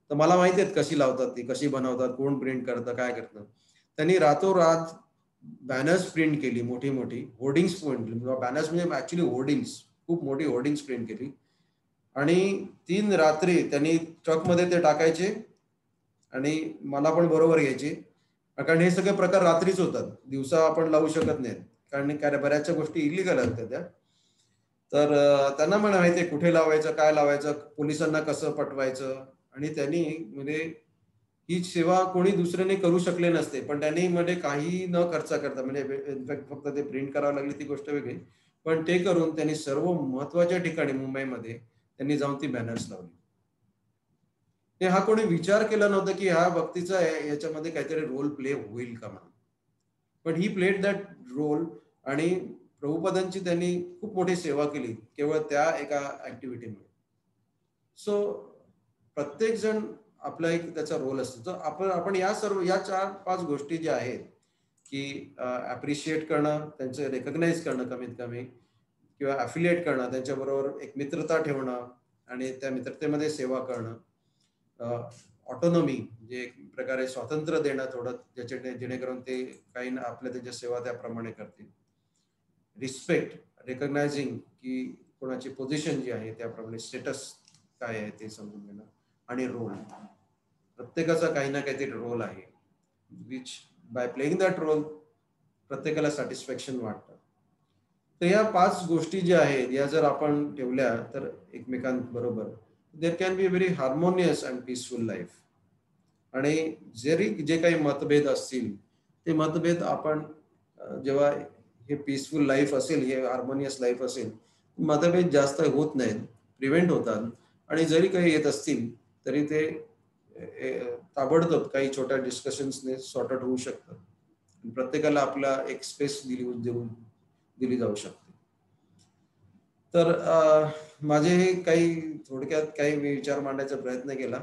तर मला माहिती आहेत कशी लावतात, ती कशी बनवतात, कोण प्रिंट करतं, काय करतं. त्यांनी रातोरात बॅनर्स प्रिंट केली, मोठी मोठी होर्डिंग्स प्रिंट केली. बॅनर्स म्हणजे ऍक्च्युली होर्डिंग्स, खूप मोठी होर्डिंग्स प्रिंट केली आणि 3 रात्री त्यांनी ट्रकमध्ये ते टाकायचे आणि मला पण बरोबर घ्यायचे, कारण हे सगळे प्रकार रात्रीच होतात, दिवसा आपण लावू शकत नाहीत, कारण काय बऱ्याचशा गोष्टी इलिगल आहेत त्या. तर त्यांना मला माहिती आहे कुठे लावायचं, काय लावायचं, पोलिसांना कसं पटवायचं. आणि त्यांनी म्हणजे ही सेवा कोणी दुसऱ्याने करू शकले नसते, पण त्यांनी म्हणजे काही न खर्च करता, म्हणजे इनफॅक्ट फक्त ते प्रिंट करावं लागली ती गोष्ट वेगळी, पण ते करून त्यांनी सर्व महत्वाच्या ठिकाणी मुंबईमध्ये त्यांनी जाऊन ती बॅनर्स लावली. ते हा कोणी विचार केला नव्हता की ह्या व्यक्तीचा याच्यामध्ये काहीतरी रोल प्ले होईल का म्हणून, पण ही प्लेड दॅट रोल. आणि प्रभुपदांची त्यांनी खूप मोठी सेवा केली केवळ त्या एका ऍक्टिव्हिटीमुळे. सो प्रत्येक जण आपला एक त्याचा रोल असतो. तर आपण या सर्व या 4-5 गोष्टी ज्या आहेत की अप्रिशिएट करणं, त्यांचं रेकग्नाइज करणं कमीत कमी, किंवा अफिलिएट करणं, त्यांच्याबरोबर एक मित्रता ठेवणं आणि त्या मित्रतेमध्ये सेवा करणं, ऑटोनॉमी म्हणजे एक प्रकारे स्वातंत्र्य देणं थोडं, जेणेकरून ते काही आपल्या त्यांच्या सेवा त्याप्रमाणे करतील. रिस्पेक्ट, रेकग्नायझिंग की कोणाची पोझिशन जी आहे त्याप्रमाणे स्टेटस काय आहे ते समजून घेणं. आणि रोल, प्रत्येकाचा काही ना काहीतरी रोल आहे, which by playing that role प्रत्येकाला सॅटिस्फॅक्शन वाटतं. तर या 5 गोष्टी ज्या आहेत या जर आपण ठेवल्या तर एकमेकांबरोबर, there can be very harmonious and peaceful life. आणि जरी जे काही मतभेद असतील ते मतभेद आपण जेव्हा हे पीसफुल लाईफ असेल, हे हार्मोनियस लाईफ असेल, मतभेद जास्त होत नाहीत, प्रिव्हेंट होतात. आणि जरी काही येत असतील तरी ते ताबडतोब काही छोट्या डिस्कशन्सने सॉर्ट आउट होऊ शकतात. प्रत्येकाला आपला एक स्पेस दिली जाऊ शकते. तर माझे हे काही थोडक्यात काही विचार मांडायचा प्रयत्न केला.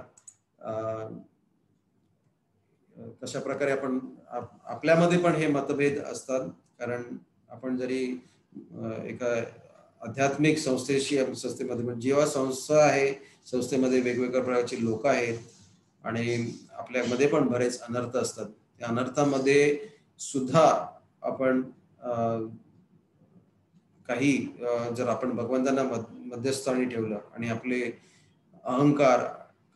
कशा प्रकारे आपण आपल्यामध्ये पण हे मतभेद असतात, कारण आपण जरी एका आध्यात्मिक संस्थेमध्ये जेव्हा संस्था आहे, संस्थेमध्ये वेगवेगळ्या प्रकारची लोक आहेत आणि आपल्यामध्ये पण बरेच अनर्थ असतात. त्या अनर्थामध्ये सुद्धा आपण काही जर आपण भगवंतांना मध्यस्थानी ठेवलं आणि आपले अहंकार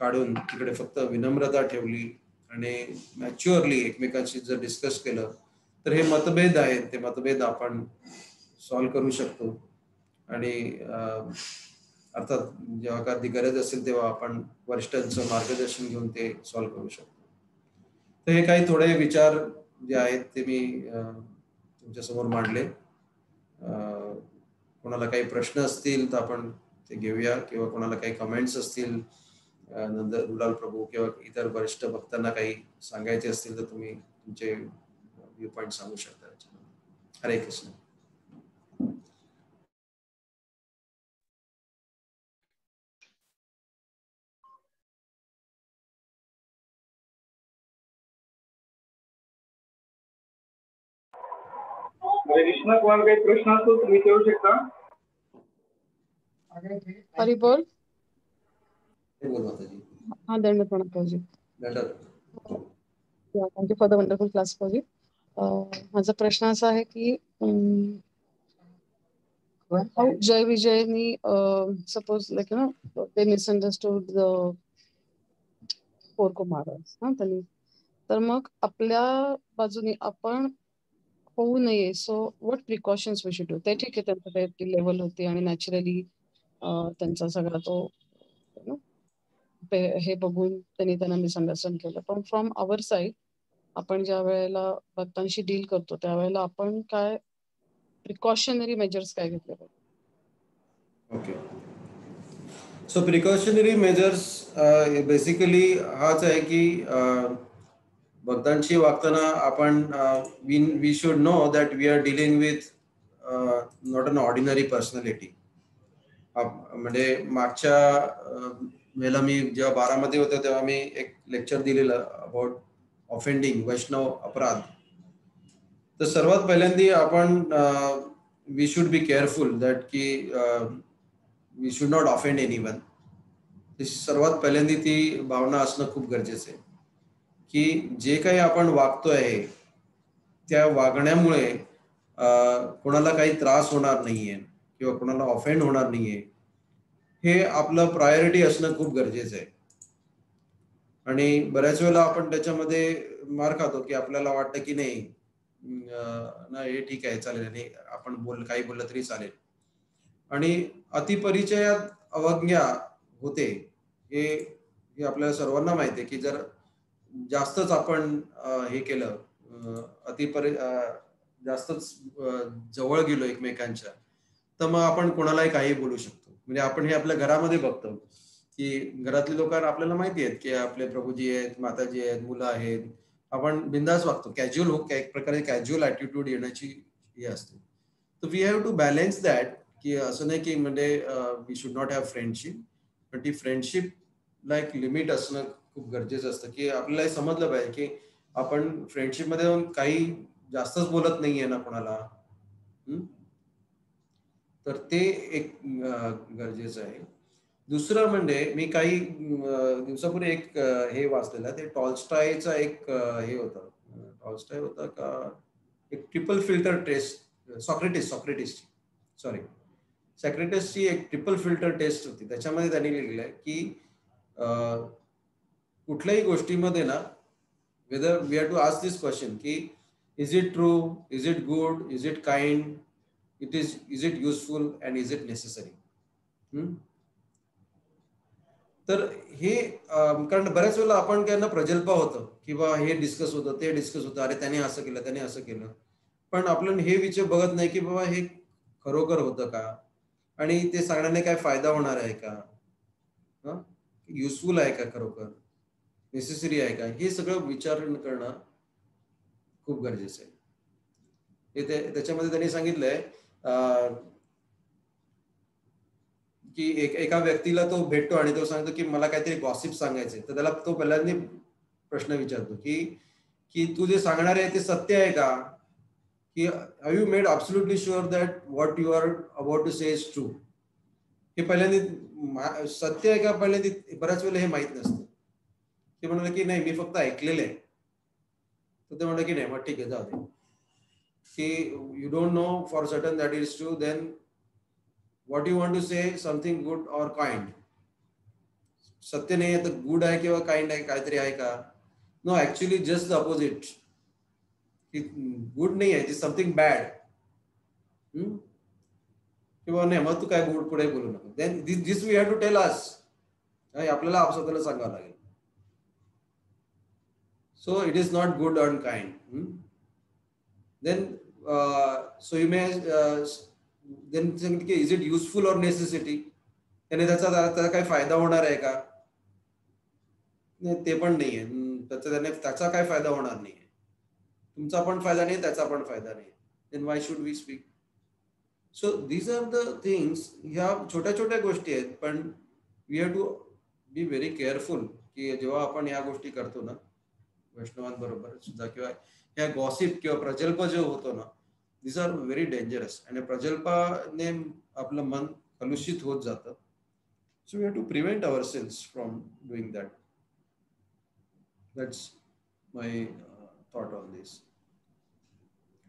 काढून तिकडे फक्त विनम्रता ठेवली आणि मॅच्युअरली एकमेकांशी जर डिस्कस केलं, तर हे मतभेद आहेत ते मतभेद आपण सॉल्व्ह करू शकतो. आणि अर्थात जेव्हा कधी गरज असेल तेव्हा आपण वरिष्ठांचं मार्गदर्शन घेऊन ते सॉल्व्ह करू शकतो. तर हे काही थोडे विचार जे आहेत ते मी तुमच्यासमोर मांडले. कोणाला काही प्रश्न असतील तर आपण ते घेऊया, किंवा कोणाला काही कमेंट्स असतील दुलाल प्रभू किंवा इतर वरिष्ठ भक्तांना काही सांगायचे असतील तर तुम्ही तुमचे व्ह्यू पॉइंट सांगू शकता. हरे कृष्ण. हरे कृष्ण. कोणाला काही प्रश्न असतो तुम्ही विचारू शकता. हरी बोल. बोल माताजी. हाँ, दंड प्रणाम प्रभुजी. Thank you for the wonderful class प्रभुजी. माझा प्रश्न असा आहे की जय विजयनी suppose like they misunderstood the four Kumaras ना, त्यांनी तर मग आपल्या बाजूने आपण होऊ नये, so what precautions we should do. ते ठीक आहे, त्यांचं काही लेवल होती आणि नॅचरली त्यांचा सगळा तो हे बघून त्यांना मिसअंडरस्टँड केलं. पण फ्रॉम आवर साईड आपण ज्या वेळेला भक्तांशी डील करतो त्यावेळेला आपण काय प्रिकॉशनरी मेजर्स काय घेतले पाहिजे? Okay, so precautionary measures basically हाच आहे की भक्तांशी वागताना आपण we should know that we are dealing with not an ordinary personality. म्हणजे मागच्या वेळेला मी जेव्हा 12 मध्ये होतो तेव्हा मी एक लेक्चर दिलेलं अबाउट ऑफेंडिंग, वैष्णव अपराध. तर सर्वात पहिल्यांदा आपण we should be careful that की we should not offend anyone. सर्वात पहिल्यांदा ती भावना असणं खूप गरजेचं आहे की जे काही आपण वागतोय त्या वागण्यामुळे कोणाला काही त्रास होणार नाहीये किंवा कोणाला ऑफेंड होणार नाहीये, हे आपलं प्रायोरिटी असणं खूप गरजेचं आहे. आणि बऱ्याच वेळेला आपण त्याच्यामध्ये मार खातो की आपल्याला वाटतं की नाही हे ठीक आहे, चालेल, आणि आपण काही बोललं तरी चालेल. आणि अतिपरिचयात अवज्ञा होते हे आपल्याला सर्वांना माहिती आहे की जर जास्तच आपण हे केलं, जास्तच जवळ गेलो एकमेकांच्या, तर मग आपण कोणालाही काही बोलू शकतो. म्हणजे आपण हे आपल्या घरामध्ये बघतो की घरातले लोक आपल्याला माहिती आहेत की आपले प्रभूजी आहेत, माताजी आहेत, मुलं आहेत, आपण बिंदास वागतो, कॅज्युअल एक प्रकारे कॅज्युअल ॲटिट्यूड येण्याची हे असते. तर we have to balance that, की असं नाही की म्हणजे we should not have friendship, पण ती फ्रेंडशिपला एक लिमिट असणं खूप गरजेचं असतं. की आपल्याला हे समजलं पाहिजे की आपण फ्रेंडशिपमध्ये जाऊन काही जास्तच बोलत नाहीये ना कोणाला. तर ते एक गरजेचं आहे. दुसरं म्हणजे मी काही दिवसापूर्वी एक हे वाचलेलं, ते टॉल्स्टॉयचा एक हे होतं, टॉल्स्टॉय होता का, एक ट्रिपल फिल्टर टेस्ट, सॉक्रेटिसची एक ट्रिपल फिल्टर टेस्ट होती. त्याच्यामध्ये त्यांनी लिहिलेलं आहे की कुठल्याही गोष्टीमध्ये ना, whether we have to ask this question की is it true, is it good, is it kind, is it useful and is it necessary. तर हे कारण बऱ्याच वेळेला आपण त्यांना प्रजल्प होतं की बा हे डिस्कस होतं, ते डिस्कस होतं, अरे त्याने असं केलं, त्याने असं केलं, पण आपण हे विचार बघत नाही की बाबा हे खरोखर होतं का, आणि ते सांगण्याने काय फायदा होणार आहे का, युजफुल आहे का, खरोखर नेसेसरी आहे का, हे सगळं विचार करणं खूप गरजेचं आहे. त्याच्यामध्ये त्यांनी सांगितलंय की एका व्यक्तीला तो भेटतो आणि तो सांगतो की मला काहीतरी गॉसिप सांगायचंय. तर त्याला तो पहिल्यांदा प्रश्न विचारतो की तू जे सांगणार आहे ते सत्य आहे का, की have you made absolutely sure that what you are about to say is true. हे पहिल्यांदा सत्य आहे का, पहिल्यांदा बऱ्याच वेळेला हे माहित नसतं. ते म्हणाले की नाही, मी फक्त ऐकलेलं आहे. तर ते म्हणलं की नाही, मग ठीक आहे, जाऊ दे. की you don't know for certain that is true, then what you want to say something good or kind. सत्य नाही आहे तर गुड आहे किंवा काइंड आहे, काहीतरी आहे का? No, actually just the opposite. Good नाही आहे, इट इज समथिंग बॅड. किंवा नाही, मग तू काय गुड पुढे बोलू नको. Then this we have to tell us. आपल्याला स्वतःला सांगावं लागेल. So it is not good and kind. Then so you may is it useful or necessity. त्याने त्याचा काही फायदा होणार आहे का, ते पण नाहीये. त्याचा काय फायदा होणार नाहीये. तुमचा पण फायदा नाही, त्याचा पण फायदा नाही. Then why should we speak. So these are the things. ह्या छोट्या छोट्या गोष्टी आहेत, पण we have to be very careful की जेव्हा आपण ह्या गोष्टी करतो ना वैष्णवांबरोबर सुद्धा, किंवा ह्या गॉसिप किंवा प्रजल्प जो होतो ना, these are very dangerous. आणि प्रजल्पाने आपलं मन कलुषित होत जातं. So we have to prevent ourselves from doing that. That's my thought on this.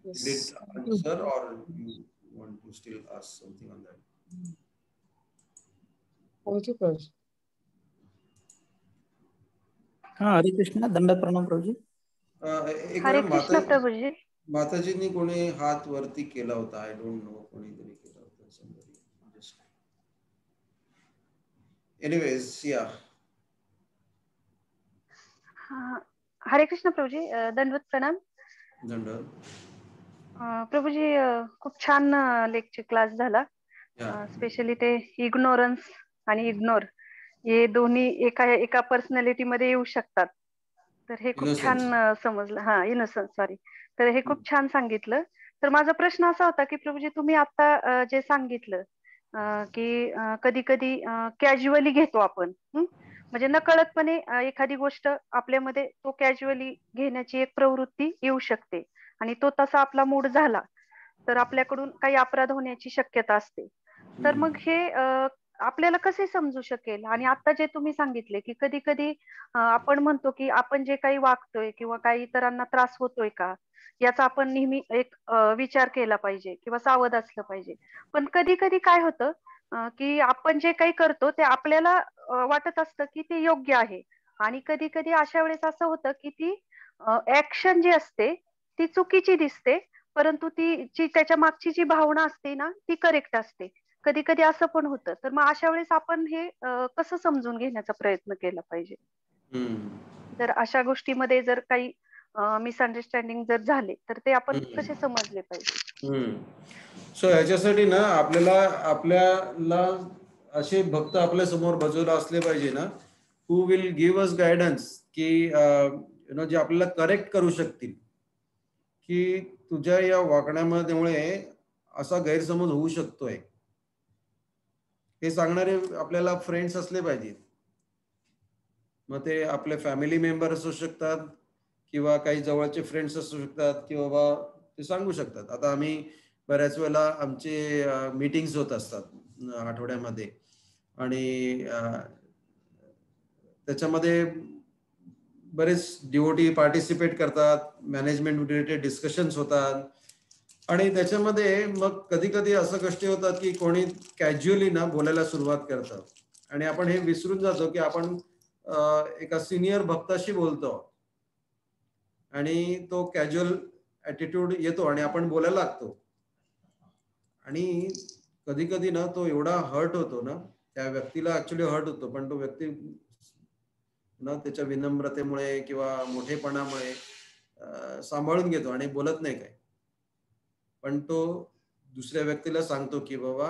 Yes. Did it answer, or you want to still ask something on that? Thank you, Prabhu. हाँ, हरे कृष्णा. दंडवत प्रणाम प्रभुजी. एक हरे कृष्ण प्रभुजी. माताजींनी कोणी हात वरती केला होता. आय डोंट नो, कोणीतरी केला होता. somebody just anyways, yeah. हरे कृष्ण प्रभुजी. दंडवत प्रणाम. दंडवत. प्रभुजी, खूप छान लेक्चर क्लास झाला. स्पेशली ते इग्नोरन्स आणि इग्नोर हे दोन्ही एका पर्सनॅलिटी मध्ये येऊ शकतात. तर हे खूप छान समजलं. Innocence, sorry. तर हे खूप छान सांगितलं. तर माझा प्रश्न असा होता की प्रभुजी, तुम्ही आता जे सांगितलं की कधी कधी कॅज्युअली घेतो आपण, म्हणजे नकळतपणे एखादी गोष्ट आपल्यामध्ये तो कॅज्युअली घेण्याची एक प्रवृत्ती येऊ शकते आणि तो तसा आपला मूड झाला तर आपल्याकडून काही अपराध होण्याची शक्यता असते. तर मग हे आपल्याला कसे समजू शकेल? आणि आता जे तुम्ही सांगितले की कधी कधी आपण म्हणतो की आपण जे काही वागतोय किंवा काही इतरांना त्रास होतोय का याचा आपण नेहमी एक विचार केला पाहिजे किंवा सावध असलं पाहिजे. पण कधी कधी काय होतं की आपण जे काही करतो ते आपल्याला वाटत असतं की ते योग्य आहे आणि कधी कधी अशा वेळेस असं होतं की ती ऍक्शन जी असते ती चुकीची दिसते, परंतु ती त्याच्या मागची जी भावना असते ना ती करेक्ट असते. कधी कधी असं पण होतं. तर मग अशा वेळेस आपण हे कसं समजून घेण्याचा प्रयत्न केला पाहिजे? जर अशा गोष्टीमध्ये जर काही मिसअंडरस्टँडिंग जर झाले तर ते आपण कसे समजले पाहिजे? सो ह्याच्यासाठी ना आपल्याला असे भक्त आपल्या समोर बाजूला असले पाहिजे ना, हु विल गिव्ह अस गायडन्स, की जे आपल्याला करेक्ट करू शकतील, की तुझ्या या वागण्यामुळे असा गैरसमज होऊ शकतोय, हे सांगणारे आपल्याला फ्रेंड्स असले पाहिजेत. मग ते आपले फॅमिली मेंबर असू शकतात किंवा काही जवळचे फ्रेंड्स असू शकतात, की बाबा ते सांगू शकतात. आता आम्ही बऱ्याच वेळेला आमचे मीटिंग्स होत असतात आठवड्यामध्ये आणि त्याच्यामध्ये बरेच डिओटी पार्टिसिपेट करतात, मॅनेजमेंट रिलेटेड डिस्कशन्स होतात आणि त्याच्यामध्ये मग कधी कधी असं गोष्टी होतात की कोणी कॅज्युअली ना बोलायला सुरुवात करतात आणि आपण हे विसरून जातो की आपण एका सिनियर भक्ताशी बोलतो आणि तो कॅज्युअल ऍटिट्यूड येतो आणि आपण बोलायला लागतो आणि कधी कधी ना तो एवढा हर्ट होतो ना, त्या व्यक्तीला ऍक्च्युली हर्ट होतो, पण तो व्यक्ती ना त्याच्या विनम्रतेमुळे किंवा मोठेपणामुळे सांभाळून घेतो आणि बोलत नाही काय. पण तो दुसऱ्या व्यक्तीला सांगतो की बाबा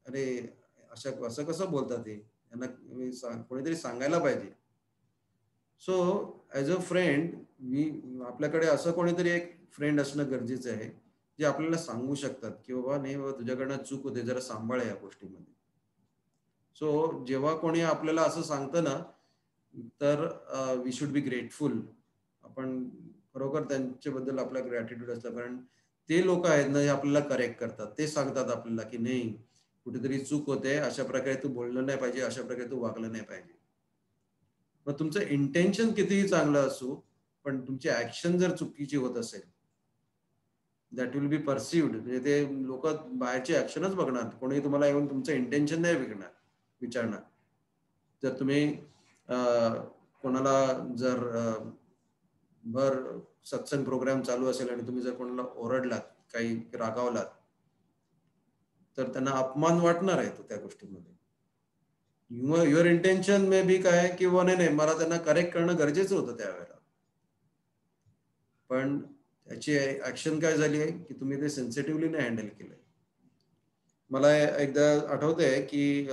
अरे असं कसं बोलतात हे, यांना कोणीतरी सांगायला पाहिजे. सो ॲज अ फ्रेंड आपल्याकडे असं कोणीतरी एक फ्रेंड असणं गरजेचं आहे जे आपल्याला सांगू शकतात की बाबा नाही बाबा तुझ्याकडनं चूक होते, जरा सांभाळ या गोष्टीमध्ये. सो जेव्हा कोणी आपल्याला असं सांगतं ना तर वी शुड बी ग्रेटफुल. आपण खरोखर त्यांच्याबद्दल आपला ग्रॅटिट्यूड असतं, कारण ते लोक आहेत ना हे आपल्याला करेक्ट करतात. ते सांगतात आपल्याला की नाही कुठेतरी चूक होते, अशा प्रकारे तू बोललं नाही पाहिजे, अशा प्रकारे तू वागलं नाही पाहिजे. मग तुमचं इंटेन्शन कितीही चांगलं असू पण तुमची ऍक्शन जर चुकीची होत असेल दॅट विल बी परसिव्ड. म्हणजे ते लोक बाहेरची ऍक्शनच बघणार, कोणी तुम्हाला येऊन तुमचं इंटेन्शन नाही विचारणार. जर तुम्ही कोणाला जर भर सत्संग प्रोग्राम चालू असेल आणि तुम्ही जर कोणाला ओरडलात, काही रागावलात, तर त्यांना अपमान वाटणार आहे तो त्या गोष्टीमध्ये. युअर इंटेन्शन मे बी काय किंवा नाही मला त्यांना करेक्ट करणं गरजेचं होतं त्यावेळेला, पण त्याची ऍक्शन काय झाली आहे की तुम्ही ते सेन्सिटिव्हली नाही हँडल केलंय. मला एकदा आठवतंय की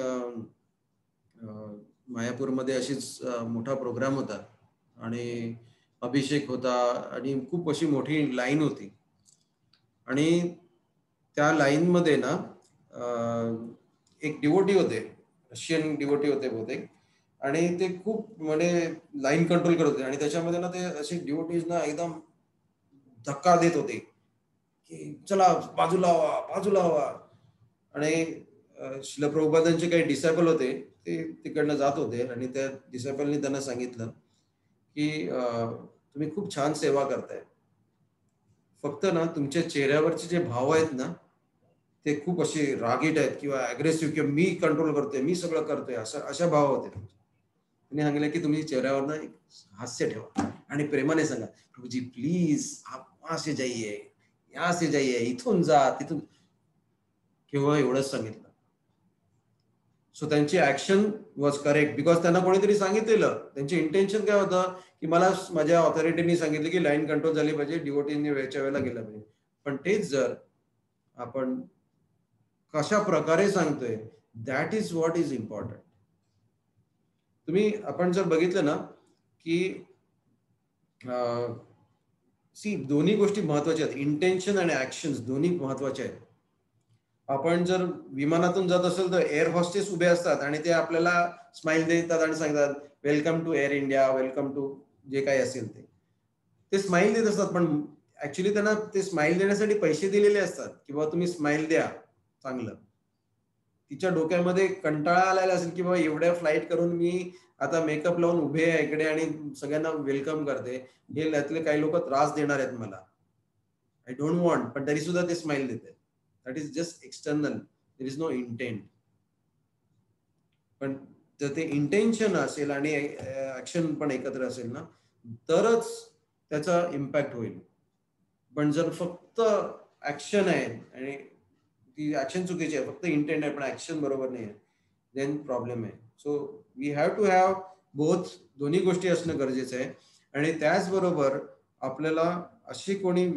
मायापूरमध्ये अशीच मोठा प्रोग्राम होता आणि अभिषेक होता आणि खूप अशी मोठी लाईन होती आणि त्या लाईन मध्ये ना एक डिवोटी होते, रशियन डिवोटी होते बहुतेक, आणि ते खूप म्हणजे लाईन कंट्रोल करत होते आणि त्याच्यामध्ये ना ते असे डिवोटीज ना एकदम धक्का देत होते की चला बाजूला व्हा. आणि श्रील प्रभुपादांचे काही डिसायपल होते, ते तिकडनं जात होते आणि त्या डिसायपलनी त्यांना सांगितलं की तुम्ही खूप छान सेवा करताय, फक्त ना तुमच्या चेहऱ्यावरचे जे भाव आहेत ना ते खूप असे रागीट आहेत किंवा अग्रेसिव्ह, किंवा मी कंट्रोल करतोय, मी सगळं करतोय, अशा भाव होते. त्यांनी सांगितलं की तुम्ही चेहऱ्यावर एक हास्य ठेवा आणि प्रेमाने सांगा प्रभूजी प्लीज आप वहां से जाइए, यहाँ से जाइए, इथून जा तिथून, केवळ एवढंच सांगितलं. सो त्यांची ऍक्शन वॉज करेक्ट बिकॉज त्यांना कोणीतरी सांगितलेलं. त्यांचे इंटेन्शन काय होतं की मला माझ्या ऑथॉरिटीनी सांगितलं की लाईन कंट्रोल झाली पाहिजे, डिवोटींनी वेळच्या वेळेला गेलं पाहिजे. पण तेच जर आपण कशा प्रकारे सांगतोय, that is what is important. आपण जर बघितलं ना की दोन्ही गोष्टी महत्वाच्या आहेत, इंटेन्शन आणि ऍक्शन दोन्ही महत्वाचे आहेत. आपण जर विमानातून जात असेल तर एअर हॉस्टेस उभे असतात आणि ते आपल्याला स्माइल देतात आणि सांगतात welcome to Air India, welcome to जे काही असेल ते स्माइल देत असतात, पण ऍक्च्युली त्यांना ते स्माइल देण्यासाठी पैसे दिलेले असतात की बाबा तुम्ही स्माइल द्या चांगलं. तिच्या डोक्यामध्ये कंटाळा आलेला असेल की बाबा एवढ्या फ्लाईट करून मी आता मेकअप लावून उभे आहे इकडे आणि सगळ्यांना वेलकम करते, हे त्यातले काही लोक त्रास देणार आहेत मला, आय डोंट वॉन्ट, पण तरी सुद्धा ते स्माइल देते. That is just external, there is no intent. पण जर ते इंटेन्शन असेल आणि ऍक्शन पण एकत्र असेल ना, तरच त्याचा इम्पॅक्ट होईल. पण जर फक्त ऍक्शन आहे आणि ती ऍक्शन चुकीची आहे, फक्त इंटेंट आहे पण ऍक्शन बरोबर नाही आहे, देन प्रॉब्लेम आहे. So we have to have both, दोन्ही गोष्टी असणं गरजेचं आहे. आणि त्याचबरोबर आपल्याला अशी कोणी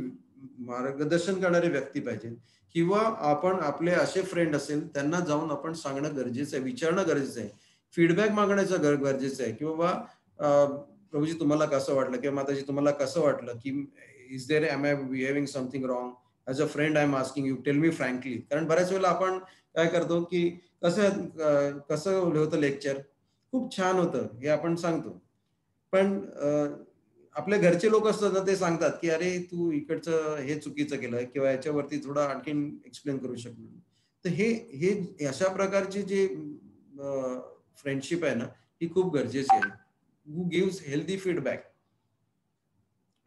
मार्गदर्शन करणारी व्यक्ती पाहिजे, किंवा आपण आपले असे फ्रेंड असेल त्यांना जाऊन आपण सांगणं गरजेचं आहे, विचारणं गरजेचं आहे, फीडबॅक मागण्याचं गरजेचं आहे की बाबा प्रभूजी तुम्हाला कसं वाटलं, किंवा माताजी तुम्हाला कसं वाटलं, की is there am I behaving something wrong, as a friend I am asking you, tell me frankly. कारण बऱ्याच वेळेला आपण काय करतो की कसं होतं लेक्चर, खूप छान होतं हे आपण सांगतो, पण आपल्या घरचे लोक असतात ना, ते सांगतात की अरे तू इकडचं हे चुकीचं केलंय, किंवा याच्यावरती थोडा आणखीन एक्सप्लेन करू शकतो. तर हे अशा प्रकारची जी फ्रेंडशिप आहे ना, ही खूप गरजेची आहे. हू गिव्स हेल्दी फीडबॅक,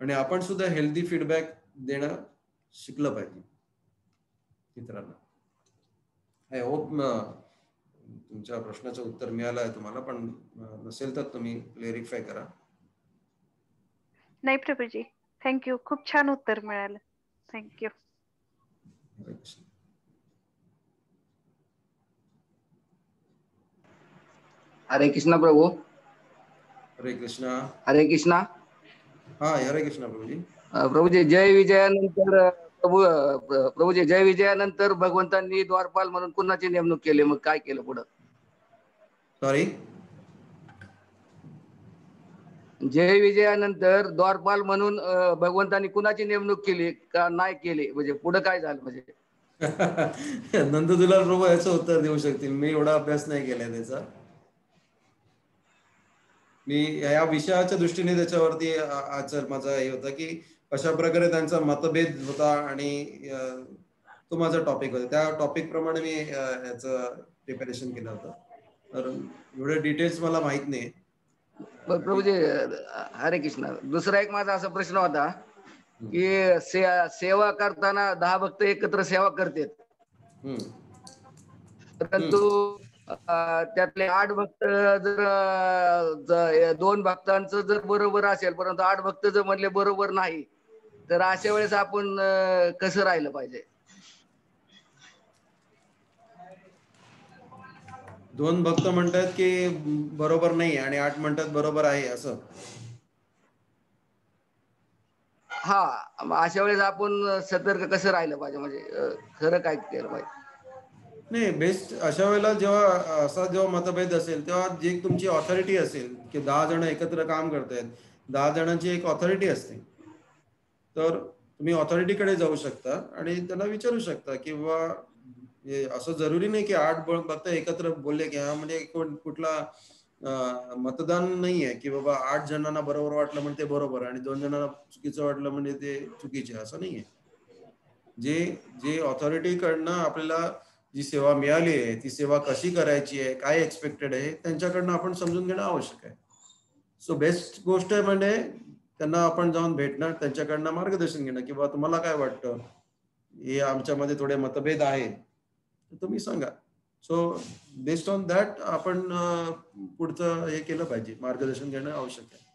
आणि आपण सुद्धा हेल्दी फीडबॅक देणं शिकलं पाहिजे मित्रांना. आय होप तुमच्या प्रश्नाचं उत्तर मिळालं आहे तुम्हाला, पण नसेल तर तुम्ही क्लेरिफाय करा. नाही प्रभूजी, थँक्यू, खूप छान उत्तर मिळालं, थँक्यू. हरे कृष्णा प्रभू. हरे कृष्णा. हरे कृष्णा. हा हरे कृष्णा प्रभूजी. प्रभूजी जय विजयानंतर प्रभूजी जय विजयानंतर भगवंतांनी द्वारपाल म्हणून कुणाची नेमणूक केली, मग काय केलं पुढं? सॉरी, जय विजयानंतर द्वारपाल म्हणून भगवंतांनी कुणाची नेमणूक केली का नाही केली, म्हणजे पुढे काय झालं? म्हणजे नंदुलाल प्रभू याचं उत्तर देऊ शकतील, मी एवढा अभ्यास नाही केलाय त्याचा. मी या विषयाच्या दृष्टीने त्याच्यावरती आचार माझा हे होता की कशा प्रकारे त्यांचा मतभेद होता, आणि तो माझा टॉपिक होता, त्या टॉपिक प्रमाणे मी याचं प्रिपरेशन केलं होतं. तर एवढे डिटेल्स मला माहित नाही. प्रभूजी हरे कृष्णा. दुसरा एक माझा असा प्रश्न होता की सेवा करताना 10 भक्त एकत्र सेवा करतात, परंतु त्यातले 8 भक्त जर 2 भक्तांचं जर बरोबर असेल, परंतु 8 भक्त जर म्हणले बरोबर नाही, तर अशा वेळेस आपण कसं राहिलं पाहिजे? 2 भक्त म्हणतात की बरोबर नाही आणि 8 म्हणतात बरोबर आहे, असं? हा, अशा वेळेस आपण सतर्क कसं राहिलं पाहिजे, म्हणजे खरं काय केलं पाहिजे? नाही, बेस्ट अशा वेळेला जेव्हा मतभेद असेल, तेव्हा जी तुमची ऑथॉरिटी असेल की 10 जण एकत्र काम करतायत, 10 जणांची एक ऑथॉरिटी असते, तर तुम्ही ऑथॉरिटीकडे जाऊ शकता आणि त्यांना विचारू शकता की बाबा असं जरुरी नाही की 8 भक्त एकत्र बोलले की हा म्हणजे कुठला मतदान नाही आहे की बाबा 8 जणांना बरोबर वाटलं म्हणजे ते बरोबर आणि 2 जणांना चुकीचं वाटलं म्हणजे ते चुकीचे, असं नाहीये. जे ऑथॉरिटीकडनं आपल्याला जी सेवा मिळाली आहे, ती सेवा कशी करायची आहे, काय एक्सपेक्टेड आहे, त्यांच्याकडनं आपण समजून घेणं आवश्यक आहे. सो बेस्ट गोष्ट आहे म्हणजे त्यांना आपण जाऊन भेटणं, त्यांच्याकडनं मार्गदर्शन घेणं की बाबा तुम्हाला काय वाटतं, हे आमच्यामध्ये थोडे मतभेद आहेत, तर तुम्ही सांगा. सो बेस्ड ऑन दॅट आपण पुढचं हे केलं पाहिजे, मार्गदर्शन घेणं आवश्यक आहे.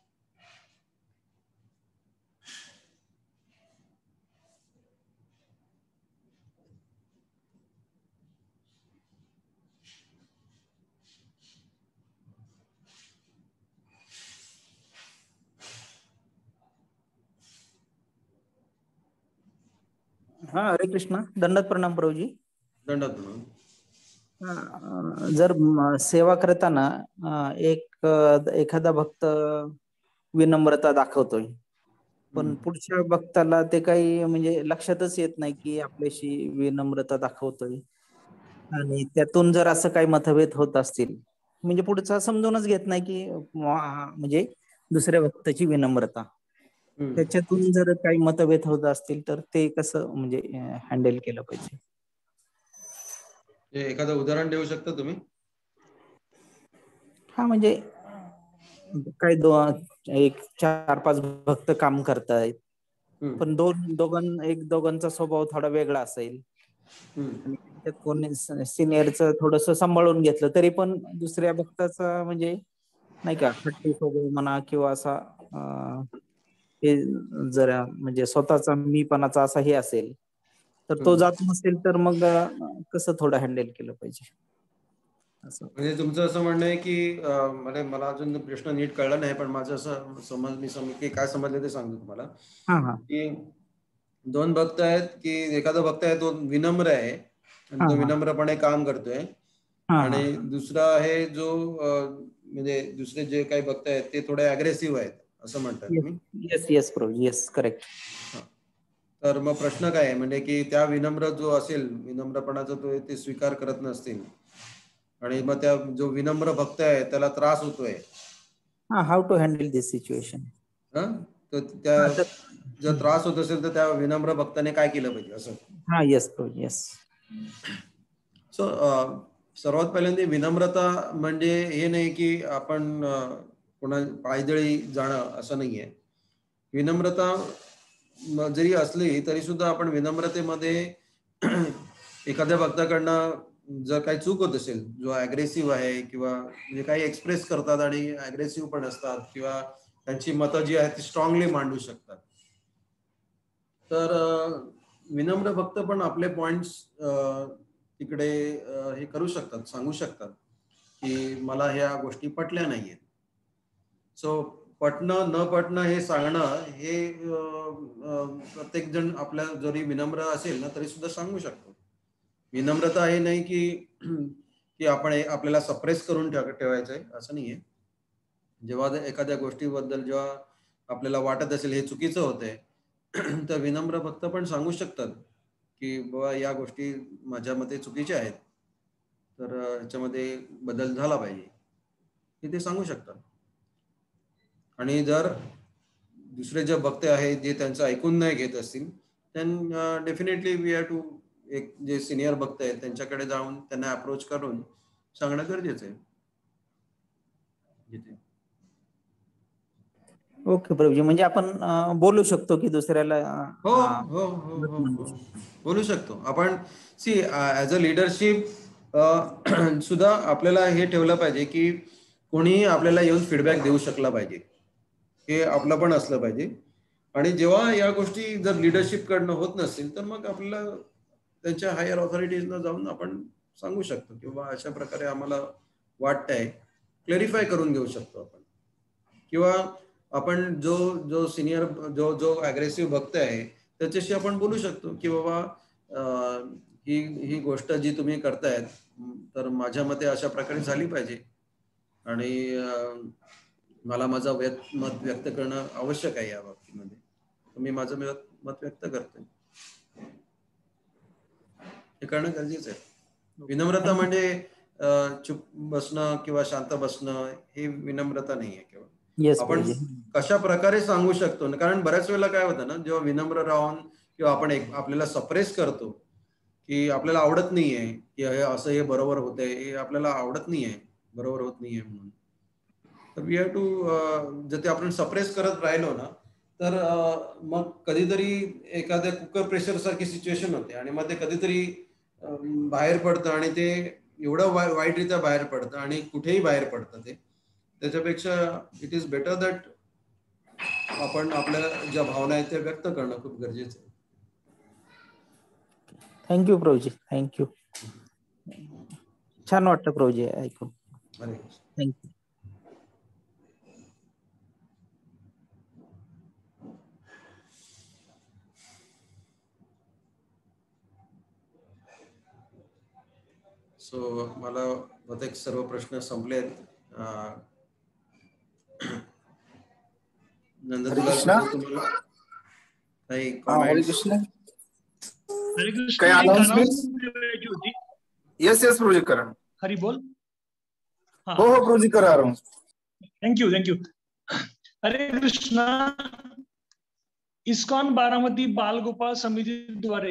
हा हरे कृष्णा. दंडवत प्रणाम प्रभूजी. दंडवत प्रणाम. जर सेवा करताना एखादा भक्त विनम्रता दाखवतोय, पण पुढच्या भक्ताला ते काही म्हणजे लक्षातच येत नाही की आपल्याशी विनम्रता दाखवतोय, आणि त्यातून जर असं काही मतभेद होत असतील, म्हणजे पुढचा समजूनच घेत नाही की म्हणजे दुसऱ्या भक्ताची विनम्रता, त्याच्यातून जर काही मतभेद होत असतील तर ते कसं म्हणजे हँडल केलं पाहिजे? एखादं उदाहरण देऊ शकता तुम्ही? हा म्हणजे काही एक 4-5 भक्त काम करतायत, पण दोघांचा स्वभाव थोडा वेगळा असेल आणि त्यात कोणी सिनियरचं थोडस सांभाळून घेतलं तरी पण दुसऱ्या भक्ताचा म्हणजे नाही का हट्टी स्वभाव म्हणा किंवा असा हे जरा म्हणजे स्वतःचा मीपणाचा असा हे असेल तर तो जात नसेल तर मग कसं थोडं हँडल केलं पाहिजे असं? म्हणजे तुमचं असं म्हणणं आहे की मला अजून प्रश्न नीट कळला नाही, पण माझं असं मी काय समजलं ते सांगतो तुम्हाला. की 2 भक्त आहेत की एखादा भक्त आहे तो विनम्र आहे आणि तो विनम्रपणे काम करतोय, आणि दुसरा आहे जो म्हणजे दुसरे जे काही भक्त आहेत ते थोडे अग्रेसिव्ह आहेत असं म्हणतात तुम्ही? येस प्रभू, येस करेक्ट. तर मग प्रश्न काय आहे म्हणजे की त्या विनम्र जो असेल, विनम्रपणाचा तो ते स्वीकार करत नसतील आणि मग त्या जो विनम्र भक्त आहे त्याला त्रास होतोय, how to handle this situation? तर त्या जर त्रास होत असेल तर त्या विनम्र भक्ताने काय केलं पाहिजे असं? येस प्रभू, येस. सो सर्वात पहिल्यांदा विनम्रता म्हणजे हे नाही की आपण कोणा पायदळी जाणं असं नाहीये. विनम्रता जरी असली तरी सुद्धा आपण विनम्रतेमध्ये एखाद्या भक्ताकडनं जर काही चूक होत असेल, जो अग्रेसिव्ह आहे किंवा म्हणजे काही एक्सप्रेस करतात आणि अग्रेसिव्ह पण असतात किंवा त्यांची मतं जी आहेत ती स्ट्रॉंगली मांडू शकतात, तर विनम्र भक्त पण आपले पॉइंट्स तिकडे हे करू शकतात, सांगू शकतात की मला ह्या गोष्टी पटल्या नाहीयेत. सो पटणं न पटणं हे सांगणं हे प्रत्येक जण आपल्या जरी विनम्र असेल ना तरी सुद्धा सांगू शकतो. विनम्रता हे नाही की आपण आपल्याला सप्रेस करून ठेवायचंय असं नाहीये. जेव्हा एखाद्या गोष्टीबद्दल जेव्हा आपल्याला वाटत असेल हे चुकीचं होतंय तर विनम्र भक्त पण सांगू शकतात की बाबा या गोष्टी माझ्या मते चुकीच्या आहेत, तर याच्यामध्ये बदल झाला पाहिजे हे ते सांगू शकतात. आणि जर दुसरे जे भक्त आहेत जे त्यांचं ऐकून नाही घेत असतील then definitely we have to एक जे सिनियर भक्त आहेत त्यांच्याकडे जाऊन त्यांना अप्रोच करून सांगणं गरजेचं आहे. ओके प्रभूजी, म्हणजे आपण बोलू शकतो की दुसऱ्याला? हो हो हो हो बोलू शकतो आपण. सी ॲज अ लिडरशिप सुद्धा आपल्याला हे ठेवलं पाहिजे की कोणीही आपल्याला येऊन फीडबॅक देऊ शकला पाहिजे, हे आपलं पण असलं पाहिजे. आणि जेव्हा या गोष्टी जर लिडरशिप कडनं होत नसतील तर मग आपल्याला त्यांच्या हायर ऑथॉरिटीजना जाऊन आपण सांगू शकतो की बाबा अशा प्रकारे आम्हाला वाटतंय, क्लॅरिफाय करून घेऊ शकतो आपण. किंवा आपण जो सिनियर जो अग्रेसिव्ह भक्त आहे त्याच्याशी आपण बोलू शकतो की बाबा ही गोष्ट जी तुम्ही करतायत तर माझ्या मते अशा प्रकारे झाली पाहिजे आणि मला माझं मत व्यक्त करणं आवश्यक आहे या बाबतीमध्ये, मी माझं मत व्यक्त करतोय, हे करणं गरजेचं आहे. विनम्रता म्हणजे चुप बसणं किंवा शांत बसणं हे विनम्रता नाही आहे. केवळ आपण कशा प्रकारे सांगू शकतो, कारण बऱ्याच वेळेला काय होतं ना, जेव्हा विनम्र राहून किंवा आपण आपल्याला सप्रेस करतो की आपल्याला आवडत नाहीये की असं हे बरोबर होतंय, हे आपल्याला आवडत नाहीये, बरोबर होत नाहीये म्हणून, तर वी हॅव टू जर ते आपण सप्रेस करत राहिलो ना तर मग कधीतरी एखाद्या कुकर प्रेशर सारखी सिच्युएशन होते आणि मग ते कधीतरी बाहेर पडतं आणि ते एवढं वाईटरित्या बाहेर पडतं आणि कुठेही बाहेर पडतं ते. त्याच्यापेक्षा इट इज बेटर दॅट आपण आपल्या ज्या भावना आहेत त्या व्यक्त करणं खूप गरजेचं आहे. Thank you Prabhuji, thank you. छान वाटतं प्रभूजी ऐकून. थँक्यू. सो मला बहुतेक सर्व प्रश्न संपलेत. नंदलाल तुम्हाला काही कॉमेंट्स? काही अनाउन्समेंट? येस प्रभूजी करा. हरी बोल. हो हो प्रभूजी करा आराम. थँक्यू. हरे कृष्णा. इस्कॉन बारामती बालगोपाळ समितीद्वारे